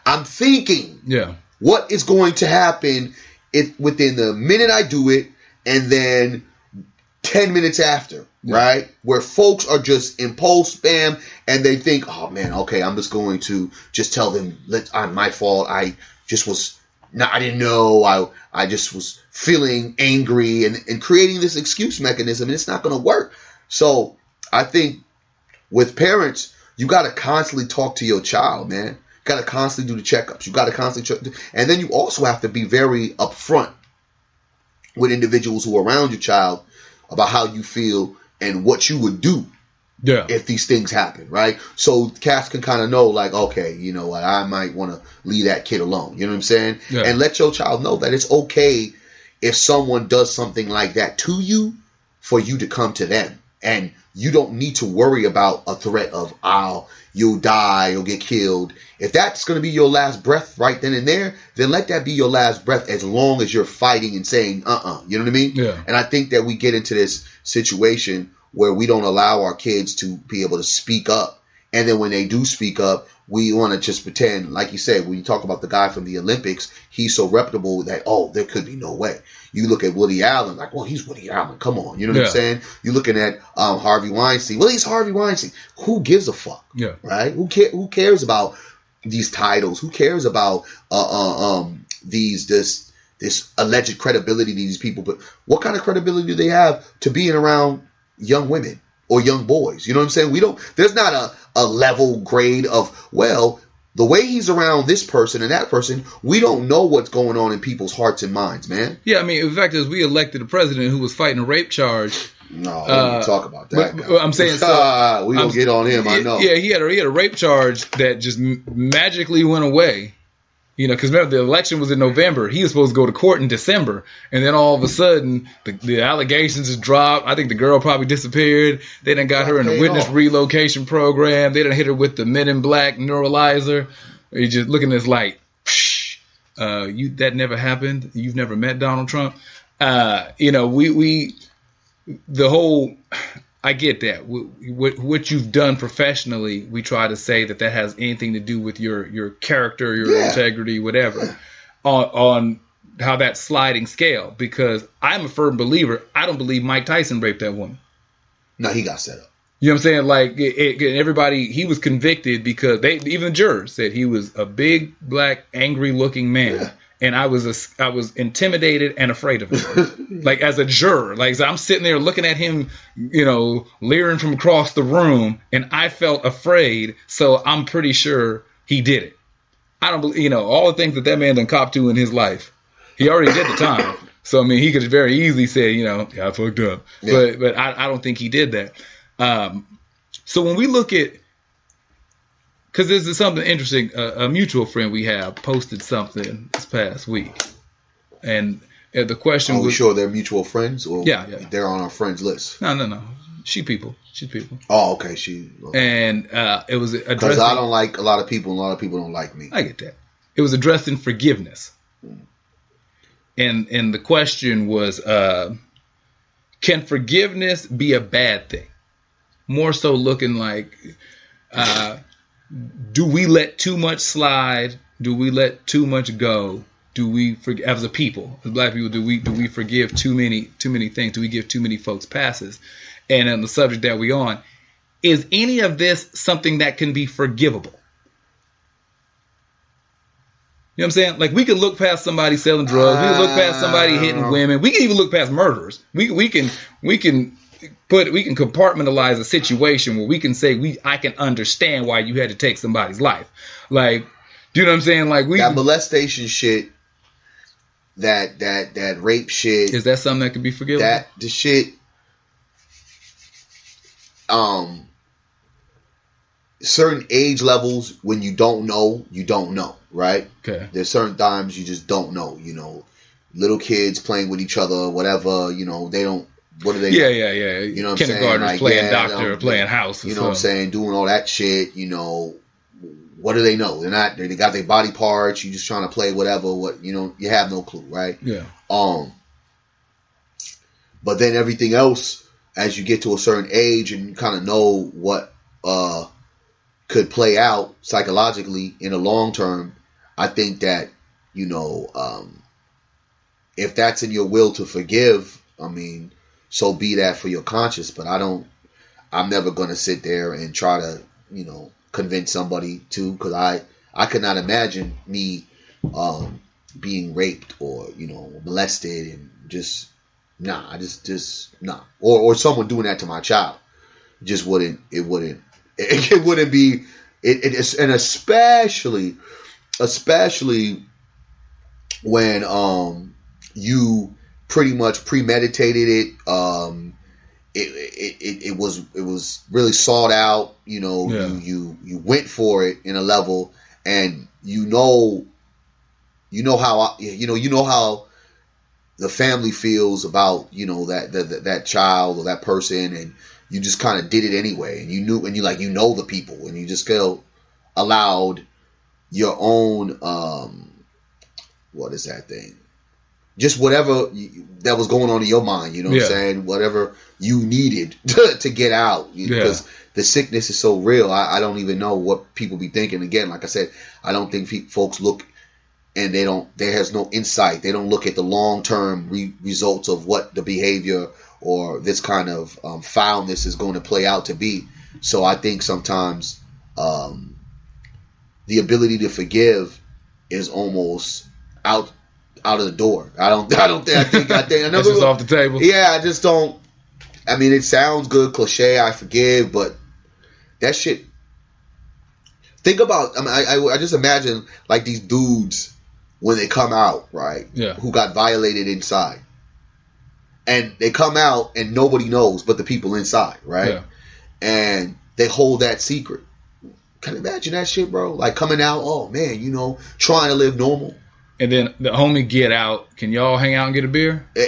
I'm thinking. Yeah. What is going to happen if within the minute I do it, and then 10 minutes after, right? Where folks are just impulse spam, and they think, oh man, okay, I'm just going to just tell them, my fault. I didn't know. I just was feeling angry and creating this excuse mechanism, and it's not going to work. So I think with parents, you got to constantly talk to your child, man. Got to constantly do the checkups. You got to constantly and then you also have to be very upfront with individuals who are around your child about how you feel and what you would do if these things happen, right? So cats can kind of know, like, okay, you know what, I might want to leave that kid alone. You know what I'm saying? Yeah. And let your child know that it's okay if someone does something like that to you, for you to come to them. And you don't need to worry about a threat of, you'll die, you'll get killed. If that's going to be your last breath right then and there, then let that be your last breath, as long as you're fighting and saying, you know what I mean? Yeah. And I think that we get into this situation where we don't allow our kids to be able to speak up. And then when they do speak up, we want to just pretend, like you said, when you talk about the guy from the Olympics, he's so reputable that, there could be no way. You look at Woody Allen, like, well, he's Woody Allen. Come on. You know what I'm saying? You're looking at Harvey Weinstein. Well, he's Harvey Weinstein. Who gives a fuck? Yeah. Right? Who cares about these titles? Who cares about this alleged credibility to these people? But what kind of credibility do they have to being around young women or young boys? You know what I'm saying? There's not a level grade of, the way he's around this person and that person, we don't know what's going on in people's hearts and minds, man. Yeah, I mean, the fact is, we elected a president who was fighting a rape charge. No, we don't talk about that. But I'm saying, we don't get on him. I know. Yeah, he had a rape charge that just magically went away. Because remember, the election was in November. He was supposed to go to court in December. And then all of a sudden, the allegations just dropped. I think the girl probably disappeared. They done got her in the witness relocation program. They done hit her with the Men in Black neuralizer. You're just looking at this like, that never happened. You've never met Donald Trump. I get that. What you've done professionally, we try to say that has anything to do with your character, your integrity, whatever, on how that sliding scale. Because I'm a firm believer. I don't believe Mike Tyson raped that woman. No, he got set up. You know what I'm saying? Like, everybody, he was convicted because even the jurors said he was a big, black, angry-looking man. Yeah. And I was intimidated and afraid of him, like as a juror. Like, so I'm sitting there looking at him, leering from across the room, and I felt afraid. So I'm pretty sure he did it. I don't believe, all the things that man done copped to in his life. He already did the time. So I mean, he could very easily say, I fucked up. Yeah. But I don't think he did that. So when we look at, because this is something interesting. A mutual friend we have posted something this past week, and the question was, sure they're mutual friends, or they're on our friends list? No. She's people. Oh, okay. And it was addressing, because I don't like a lot of people, and a lot of people don't like me. I get that. It was addressing forgiveness, and the question was, can forgiveness be a bad thing? More so looking like, do we let too much slide? Do we let too much go? Do we, as a people, as black people, do we forgive too many things? Do we give too many folks passes? And on the subject that we on, is any of this something that can be forgivable? You know what I'm saying? Like, we can look past somebody selling drugs. We can look past somebody hitting women. We can even look past murders. We can compartmentalize a situation where we can say I can understand why you had to take somebody's life. Like, do you know what I'm saying? Like that molestation shit, that rape shit. Is that something that could be forgiven? That the shit. Certain age levels, when you don't know, right? Okay. There's certain times you just don't know. Little kids playing with each other, whatever. They don't. What do they? Yeah. You know what I'm saying? Kindergartners playing doctor or playing house. You know what I'm saying? Doing all that shit. What do they know? They're not. They got their body parts. You just trying to play whatever. You have no clue, right? Yeah. But then everything else, as you get to a certain age and you kind of know what could play out psychologically in the long term, I think that if that's in your will to forgive, I mean, so be that for your conscience. But I'm never gonna sit there and try to convince somebody to, because I could not imagine me being raped or molested, and just nah, or someone doing that to my child. Just wouldn't be it, and especially when you pretty much premeditated it. It was really sought out. You went for it in a level, and you know how the family feels about that child or that person, and you just kind of did it anyway, and you know the people, and you just allowed your own what is that thing? Just whatever that was going on in your mind, what I'm saying? Whatever you needed to get out, because the sickness is so real. I don't even know what people be thinking. Again, like I said, I don't think folks look, and there has no insight. They don't look at the long-term results of what the behavior or this kind of foulness is going to play out to be. So I think sometimes the ability to forgive is almost out of the door. I think that's just off the table. Yeah, I just don't. I mean, it sounds good, cliche. I forgive, but that shit. Think about. I mean, I just imagine like these dudes when they come out, right? Yeah. Who got violated inside, and they come out and nobody knows but the people inside, right? Yeah. And they hold that secret. Can you imagine that shit, bro? Like coming out, oh man, trying to live normal. And then the homie get out. Can y'all hang out and get a beer? Yeah,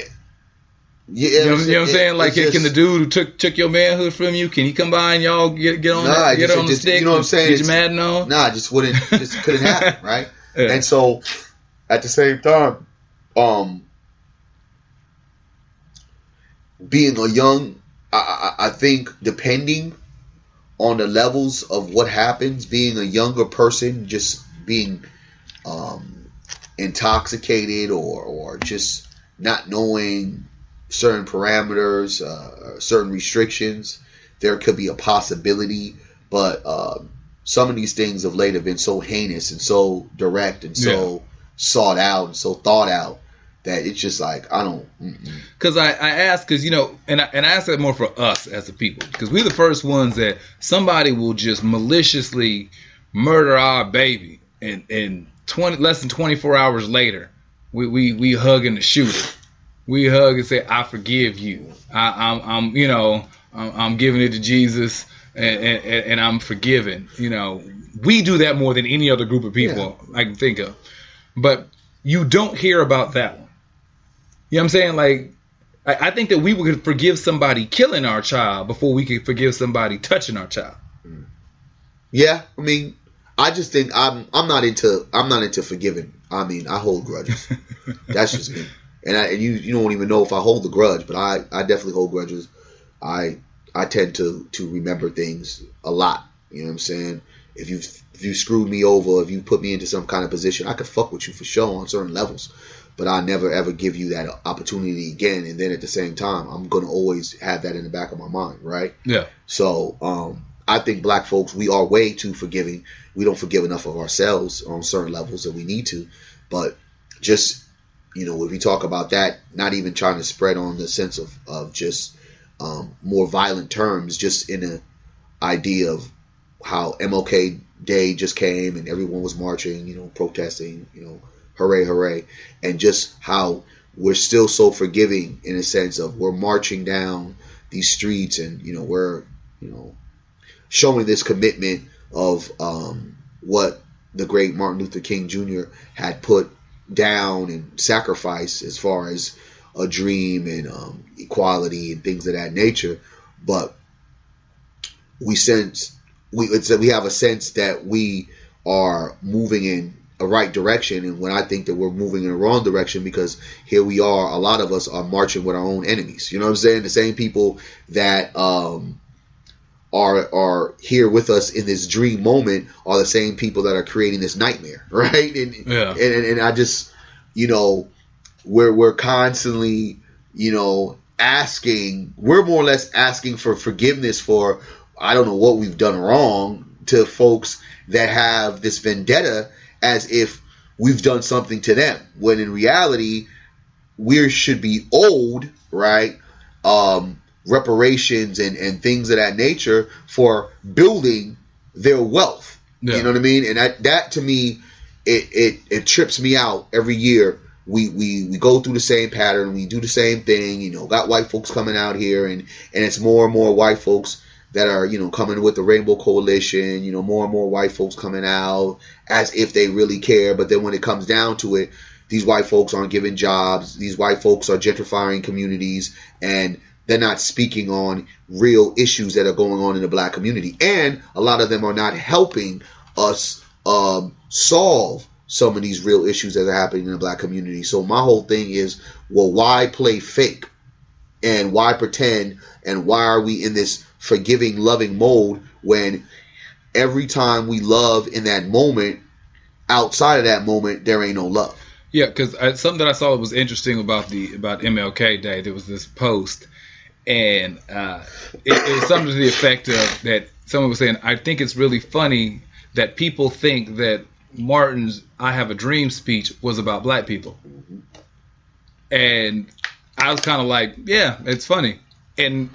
you know what I'm saying? Like, can the dude who took your manhood from you, can he come by and y'all get on the stick? You know what I'm saying? Get your Madden on? Nah, just couldn't happen, right? Yeah. And so, at the same time, being a young, I think depending on the levels of what happens, being a younger person, just being intoxicated or just not knowing certain parameters, certain restrictions, there could be a possibility. But some of these things of late have been so heinous and so direct and so sought out and so thought out that it's just like, I don't. Because I ask, because and I ask that more for us as a people, because we're the first ones that somebody will just maliciously murder our baby, and less than 24 hours later, we hug and shoot it. We hug and say, I forgive you. I'm giving it to Jesus, and I'm forgiven. We do that more than any other group of people I can think of. But you don't hear about that one. You know what I'm saying? Like, I think that we would forgive somebody killing our child before we could forgive somebody touching our child. Yeah, I mean, I just think I'm not into forgiving. I mean, I hold grudges. That's just me. And you don't even know if I hold the grudge, but I definitely hold grudges. I tend to remember things a lot. You know what I'm saying? If you screwed me over, if you put me into some kind of position, I could fuck with you for sure on certain levels. But I never ever give you that opportunity again. And then at the same time, I'm gonna always have that in the back of my mind, right? Yeah. So I think black folks, we are way too forgiving. We don't forgive enough of ourselves on certain levels that we need to. But just, if you talk about that, not even trying to spread on the sense of just more violent terms, just in the idea of how MLK Day just came and everyone was marching, protesting, hooray, hooray, and just how we're still so forgiving in a sense of we're marching down these streets and we're showing this commitment of what the great Martin Luther King Jr. had put down and sacrificed as far as a dream and equality and things of that nature. But we have a sense that we are moving in a right direction, and when I think that we're moving in the wrong direction, because here we are, a lot of us are marching with our own enemies. You know what I'm saying? The same people that are here with us in this dream moment are the same people that are creating this nightmare, right? And I just, we're constantly, asking, we're more or less asking for forgiveness for, I don't know what we've done wrong, to folks that have this vendetta as if we've done something to them, when in reality we should be owed, right, reparations and things of that nature for building their wealth. You know what I mean? And that to me, it trips me out every year. We go through the same pattern, we do the same thing. Got white folks coming out here, and it's more and more white folks that are, coming with the Rainbow Coalition, more and more white folks coming out as if they really care. But then when it comes down to it, these white folks aren't giving jobs. These white folks are gentrifying communities, and they're not speaking on real issues that are going on in the black community. And a lot of them are not helping us solve some of these real issues that are happening in the black community. So my whole thing is, well, why play fake? And why pretend? And why are we in this forgiving, loving mode when every time we love in that moment, outside of that moment, there ain't no love? Yeah, because something that I saw that was interesting about MLK Day, there was this post, and it was something to the effect of that someone was saying, I think it's really funny that people think that Martin's I Have a Dream speech was about black people. And I was kind of like, yeah, it's funny. And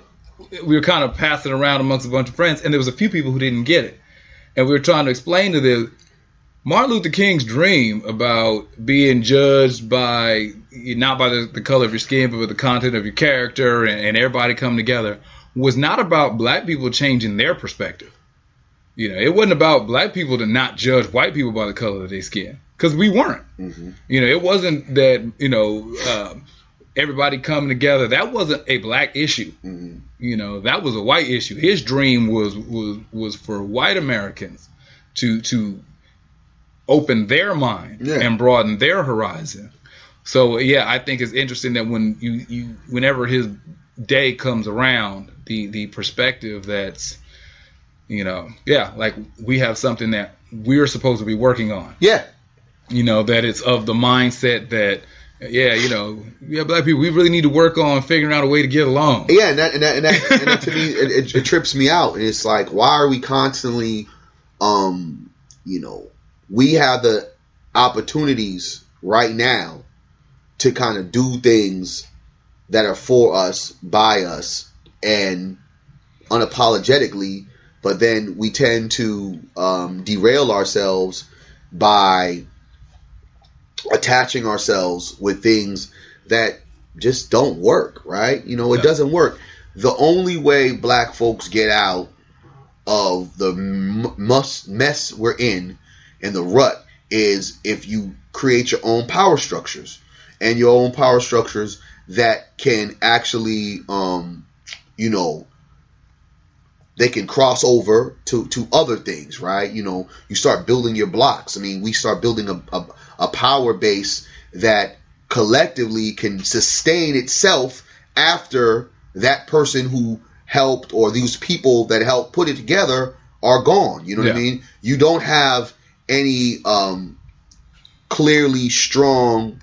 we were kind of passing around amongst a bunch of friends, and there was a few people who didn't get it. And we were trying to explain to them, Martin Luther King's dream about being judged by, not by the color of your skin, but with the content of your character and everybody coming together, was not about black people changing their perspective. It wasn't about black people to not judge white people by the color of their skin, because we weren't. It wasn't that, everybody coming together. That wasn't a black issue. That was a white issue. His dream was for white Americans to open their mind and broaden their horizon. So yeah, I think it's interesting that whenever his day comes around, the perspective that's, like we have something that we're supposed to be working on. Yeah. That it's of the mindset that, black people, we really need to work on figuring out a way to get along. Yeah, and that to me, it trips me out. And it's like, why are we constantly, we have the opportunities right now to kind of do things that are for us, by us, and unapologetically, but then we tend to derail ourselves by attaching ourselves with things that just don't work, right? It doesn't work. The only way black folks get out of the mess we're in and the rut is if you create your own power structures, and your own power structures that can actually, they can cross over to other things, right? You start building your blocks. I mean, we start building a power base that collectively can sustain itself after that person who helped, or these people that helped put it together, are gone. You know what I mean? You don't have any clearly strong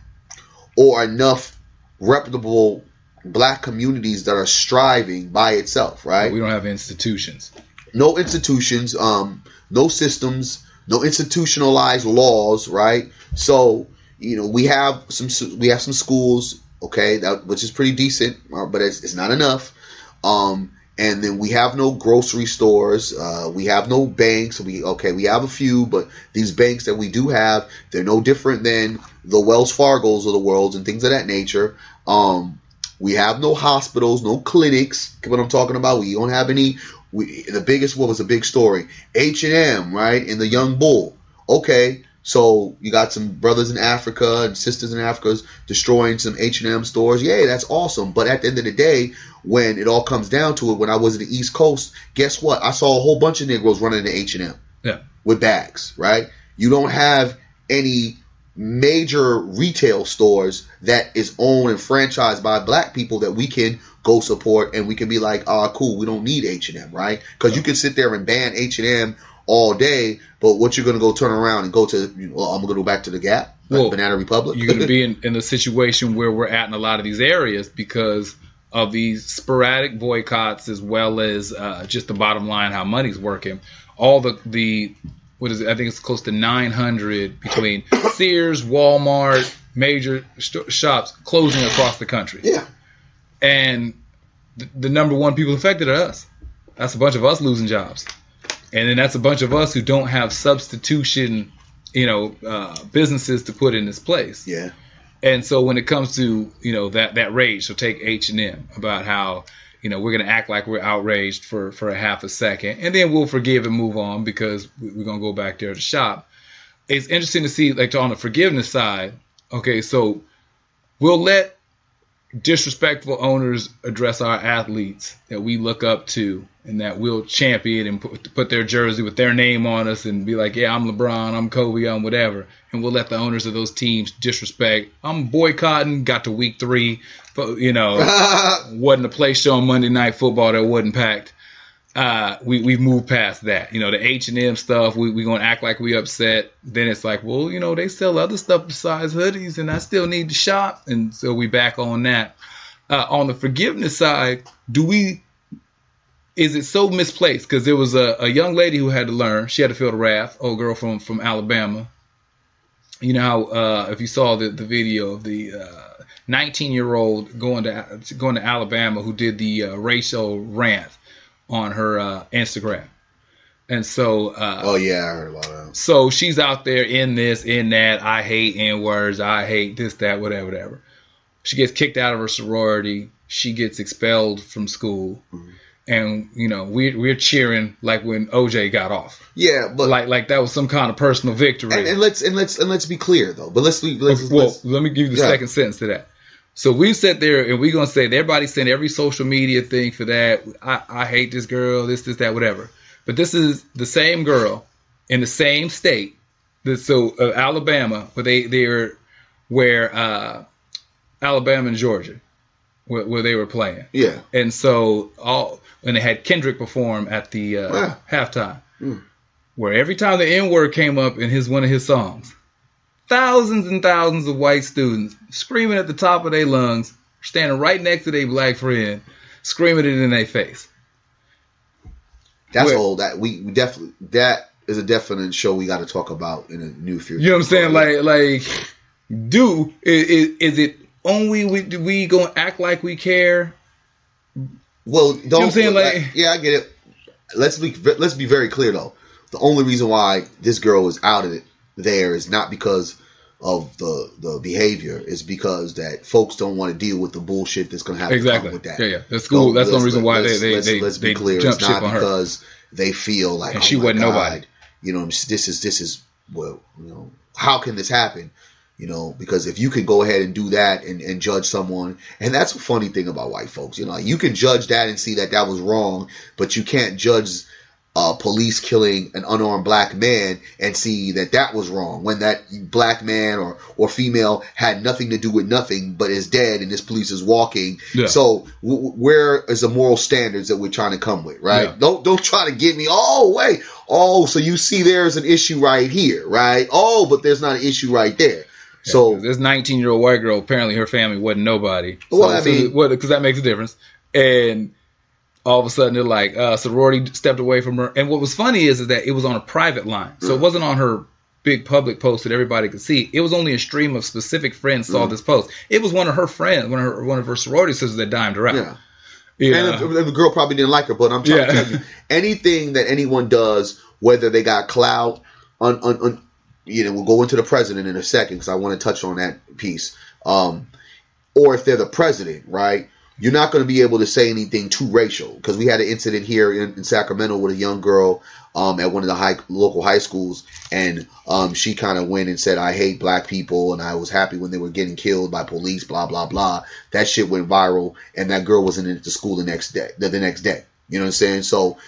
or enough reputable black communities that are striving by itself, right? We don't have institutions. No institutions, no systems, no institutionalized laws, right? So, we have some schools, okay, which is pretty decent, but it's not enough. And then we have no grocery stores. We have no banks. We have a few, but these banks that we do have, they're no different than the Wells Fargos of the world and things of that nature. We have no hospitals, no clinics. What I'm talking about, we don't have any. The biggest, what was a big story? H&M, right? In the Young Bull. Okay, so you got some brothers in Africa and sisters in Africa destroying some H&M stores. Yeah, that's awesome. But at the end of the day, when it all comes down to it, when I was in the East Coast, guess what? I saw a whole bunch of Negroes running into H&M with bags, right? You don't have any major retail stores that is owned and franchised by black people that we can go support, and we can be like, cool, we don't need H&M, right? Because you can sit there and ban H&M all day, but what you're going to go turn around and go to, I'm going to go back to the Gap, Banana Republic. You're going to be in a situation where we're at in a lot of these areas because of these sporadic boycotts, as well as just the bottom line, how money's working. All the what is it? I think it's close to 900 between Sears, Walmart, major shops closing across the country. Yeah. And the number one people affected are us. That's a bunch of us losing jobs. And then that's a bunch of us who don't have substitution, businesses to put in this place. Yeah. And so when it comes to, that rage, so take H&M about how, we're going to act like we're outraged for a half a second, and then we'll forgive and move on because we're going to go back there to shop. It's interesting to see, like, on the forgiveness side, okay, so we'll let disrespectful owners address our athletes that we look up to and that we'll champion and put their jersey with their name on us and be like, yeah, I'm LeBron, I'm Kobe, I'm whatever. And we'll let the owners of those teams disrespect. I'm boycotting, got to week 3, but, wasn't a play show on Monday Night Football that wasn't packed. We've moved past that. The H&M stuff, we going to act like we upset. Then it's like, well, they sell other stuff besides hoodies, and I still need to shop. And so we back on that. On the forgiveness side, is it so misplaced? Because there was a young lady who had to learn. She had to feel the wrath. Old girl from Alabama. You know how if you saw the video of the 19-year-old going to Alabama who did the racial rant on her Instagram. And so I heard about that. So she's out there in this, in that, I hate N-words, I hate this, that, whatever. She gets kicked out of her sorority. She gets expelled from school. Mm-hmm. And we're cheering like when OJ got off. Yeah, but like that was some kind of personal victory. And let's be clear though. But let me give you the second sentence to that. So we sat there and we're gonna say everybody's saying every social media thing for that. I hate this girl, this, that, whatever. But this is the same girl in the same state. So Alabama, where Alabama and Georgia, where they were playing. Yeah. And so and they had Kendrick perform at the halftime, where every time the N-word came up in one of his songs, thousands and thousands of white students screaming at the top of their lungs, standing right next to their black friend, screaming it in their face. That's all that we definitely, that is a definite show we got to talk about in the near future. You know what I'm saying? Is it only we gonna act like we care? Well, don't. You know what I'm saying? Yeah, I get it. Let's be very clear though. The only reason why this girl is out of it there is not because of the behavior. It's because that folks don't want to deal with the bullshit that's going to happen with that. Yeah. That's cool. That's the only reason why let's be clear. It's not because they feel like and she wasn't nobody. This is how can this happen? Because if you can go ahead and do that and judge someone, and that's a funny thing about white folks, you can judge that and see that was wrong, but you can't judge police killing an unarmed black man and see that was wrong when that black man or female had nothing to do with nothing but is dead and this police is walking. Yeah. So where is the moral standards that we're trying to come with, right? Yeah. Don't try to get me, so you see there's an issue right here, right? But there's not an issue right there. Yeah, so this 19-year-old white girl, apparently her family wasn't nobody. Because that makes a difference. And all of a sudden they're like, sorority stepped away from her. And what was funny is that it was on a private line. So it wasn't on her big public post that everybody could see. It was only a stream of specific friends saw this post. It was one of her friends, one of her sorority sisters that dimed her out. Yeah. And the girl probably didn't like her, but I'm trying to tell you, anything that anyone does, whether they got clout, we'll go into the president in a second because I want to touch on that piece. Or if they're the president, right? You're not going to be able to say anything too racial, because we had an incident here in Sacramento with a young girl at one of the local high schools, and she kind of went and said, I hate black people, and I was happy when they were getting killed by police, blah, blah, blah. That shit went viral, and that girl wasn't in the school the next day. You know what I'm saying? So,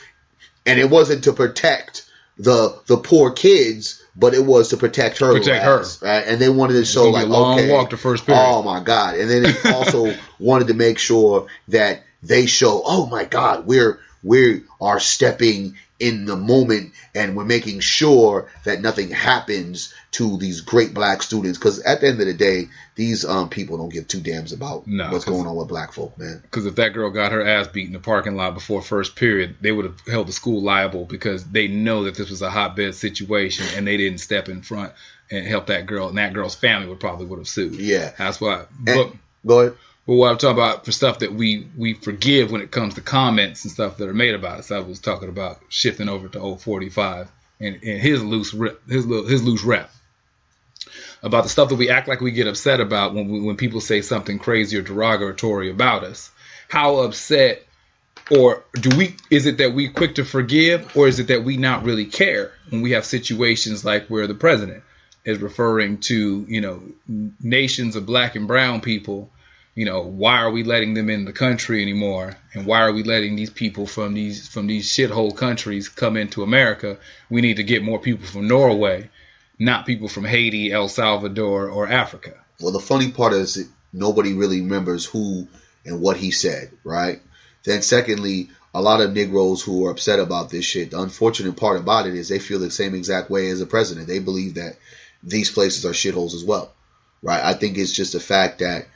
and it wasn't to protect the poor kids, but it was to protect her. Right? And they wanted to show like, long walk to first period. Oh my God. And then it also wanted to make sure that they show, oh my God, we are stepping in the moment, and we're making sure that nothing happens to these great black students. Because at the end of the day, these people don't give two damns about what's going on with black folk, man. Because if that girl got her ass beat in the parking lot before first period, they would have held the school liable, because they know that this was a hotbed situation and they didn't step in front and help that girl, and that girl's family would have sued. Yeah, that's why. Go ahead. But what I'm talking about for stuff that we forgive when it comes to comments and stuff that are made about us. I was talking about shifting over to old 45 and his loose rep about the stuff that we act like we get upset about when people say something crazy or derogatory about us. How upset, or is it that we quick to forgive, or is it that we not really care when we have situations like where the president is referring to, nations of black and brown people? Why are we letting them in the country anymore? And why are we letting these people from these shithole countries come into America? We need to get more people from Norway, not people from Haiti, El Salvador, or Africa. Well, the funny part is that nobody really remembers who and what he said, right? Then secondly, a lot of Negroes who are upset about this shit, the unfortunate part about it is they feel the same exact way as the president. They believe that these places are shitholes as well, right? I think it's just the fact that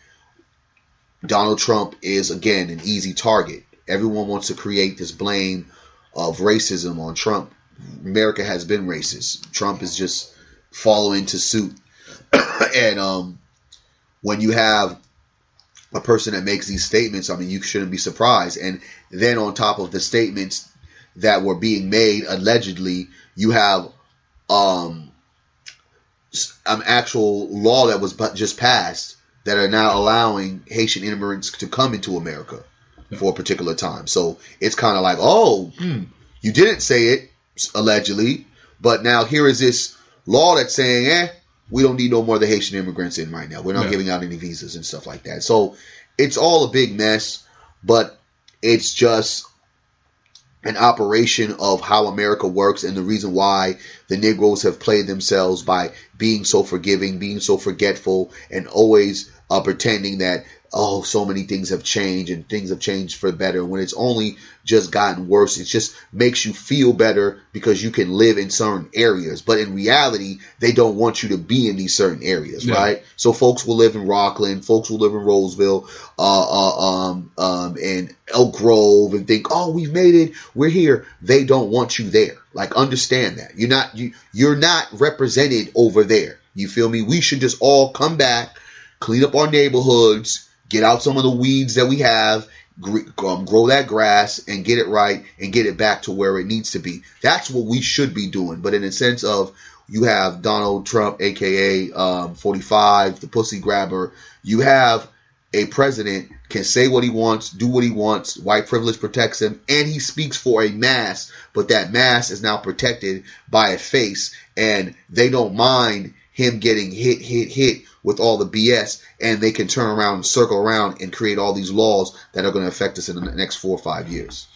Donald Trump is, again, an easy target. Everyone wants to create this blame of racism on Trump. America has been racist. Trump is just following to suit. And when you have a person that makes these statements, I mean, you shouldn't be surprised. And then on top of the statements that were being made, allegedly, you have an actual law that was just passed that are now allowing Haitian immigrants to come into America for a particular time. So it's kind of like, you didn't say it, allegedly, but now here is this law that's saying, we don't need no more of the Haitian immigrants in right now. We're not giving out any visas and stuff like that. So it's all a big mess, but it's just an operation of how America works, and the reason why the Negroes have played themselves by being so forgiving, being so forgetful, and always pretending that, so many things have changed and things have changed for the better, when it's only just gotten worse. It just makes you feel better because you can live in certain areas, but in reality, they don't want you to be in these certain areas, right? So folks will live in Rockland, folks will live in Roseville, and Elk Grove, and think, we've made it, we're here. They don't want you there. Like, understand that you're not represented over there. You feel me? We should just all come back, clean up our neighborhoods, get out some of the weeds that we have, grow that grass, and get it right, and get it back to where it needs to be. That's what we should be doing. But in the sense of, you have Donald Trump, a.k.a. 45, the pussy grabber. You have a president can say what he wants, do what he wants. White privilege protects him, and he speaks for a mass, but that mass is now protected by a face, and they don't mind him getting hit with all the BS, and they can turn around and circle around and create all these laws that are going to affect us in the next 4 or 5 years.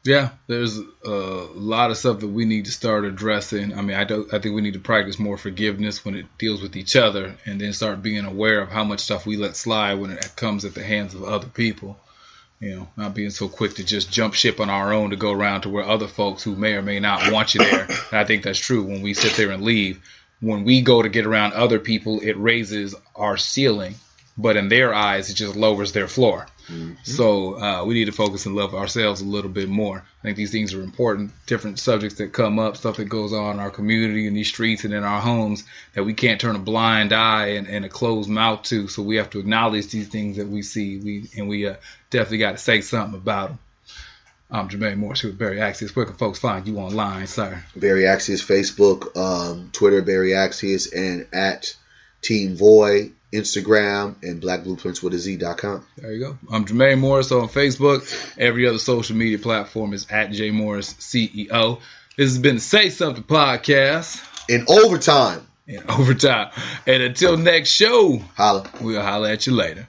Yeah, there's a lot of stuff that we need to start addressing. I mean, I think we need to practice more forgiveness when it deals with each other, and then start being aware of how much stuff we let slide when it comes at the hands of other people. Not being so quick to just jump ship on our own to go around to where other folks who may or may not want you there. And I think that's true. When we sit there and leave, when we go to get around other people, it raises our ceiling but in their eyes, it just lowers their floor. Mm-hmm. So we need to focus and love ourselves a little bit more. I think these things are important. Different subjects that come up, stuff that goes on in our community, in these streets, and in our homes that we can't turn a blind eye and a closed mouth to. So we have to acknowledge these things that we see. We definitely got to say something about them. I'm Jermaine Morris here with Barry Accius. Where can folks find you online, sir? Barry Accius, Facebook, Twitter, Barry Accius, and at Team Voy, Instagram, and blackblueprintswithaz.com. There you go. I'm Jermaine Morris on Facebook. Every other social media platform is at JMorrisCEO. This has been the Say Something podcast. In overtime. And until next show, Holla. we'll holler at you later.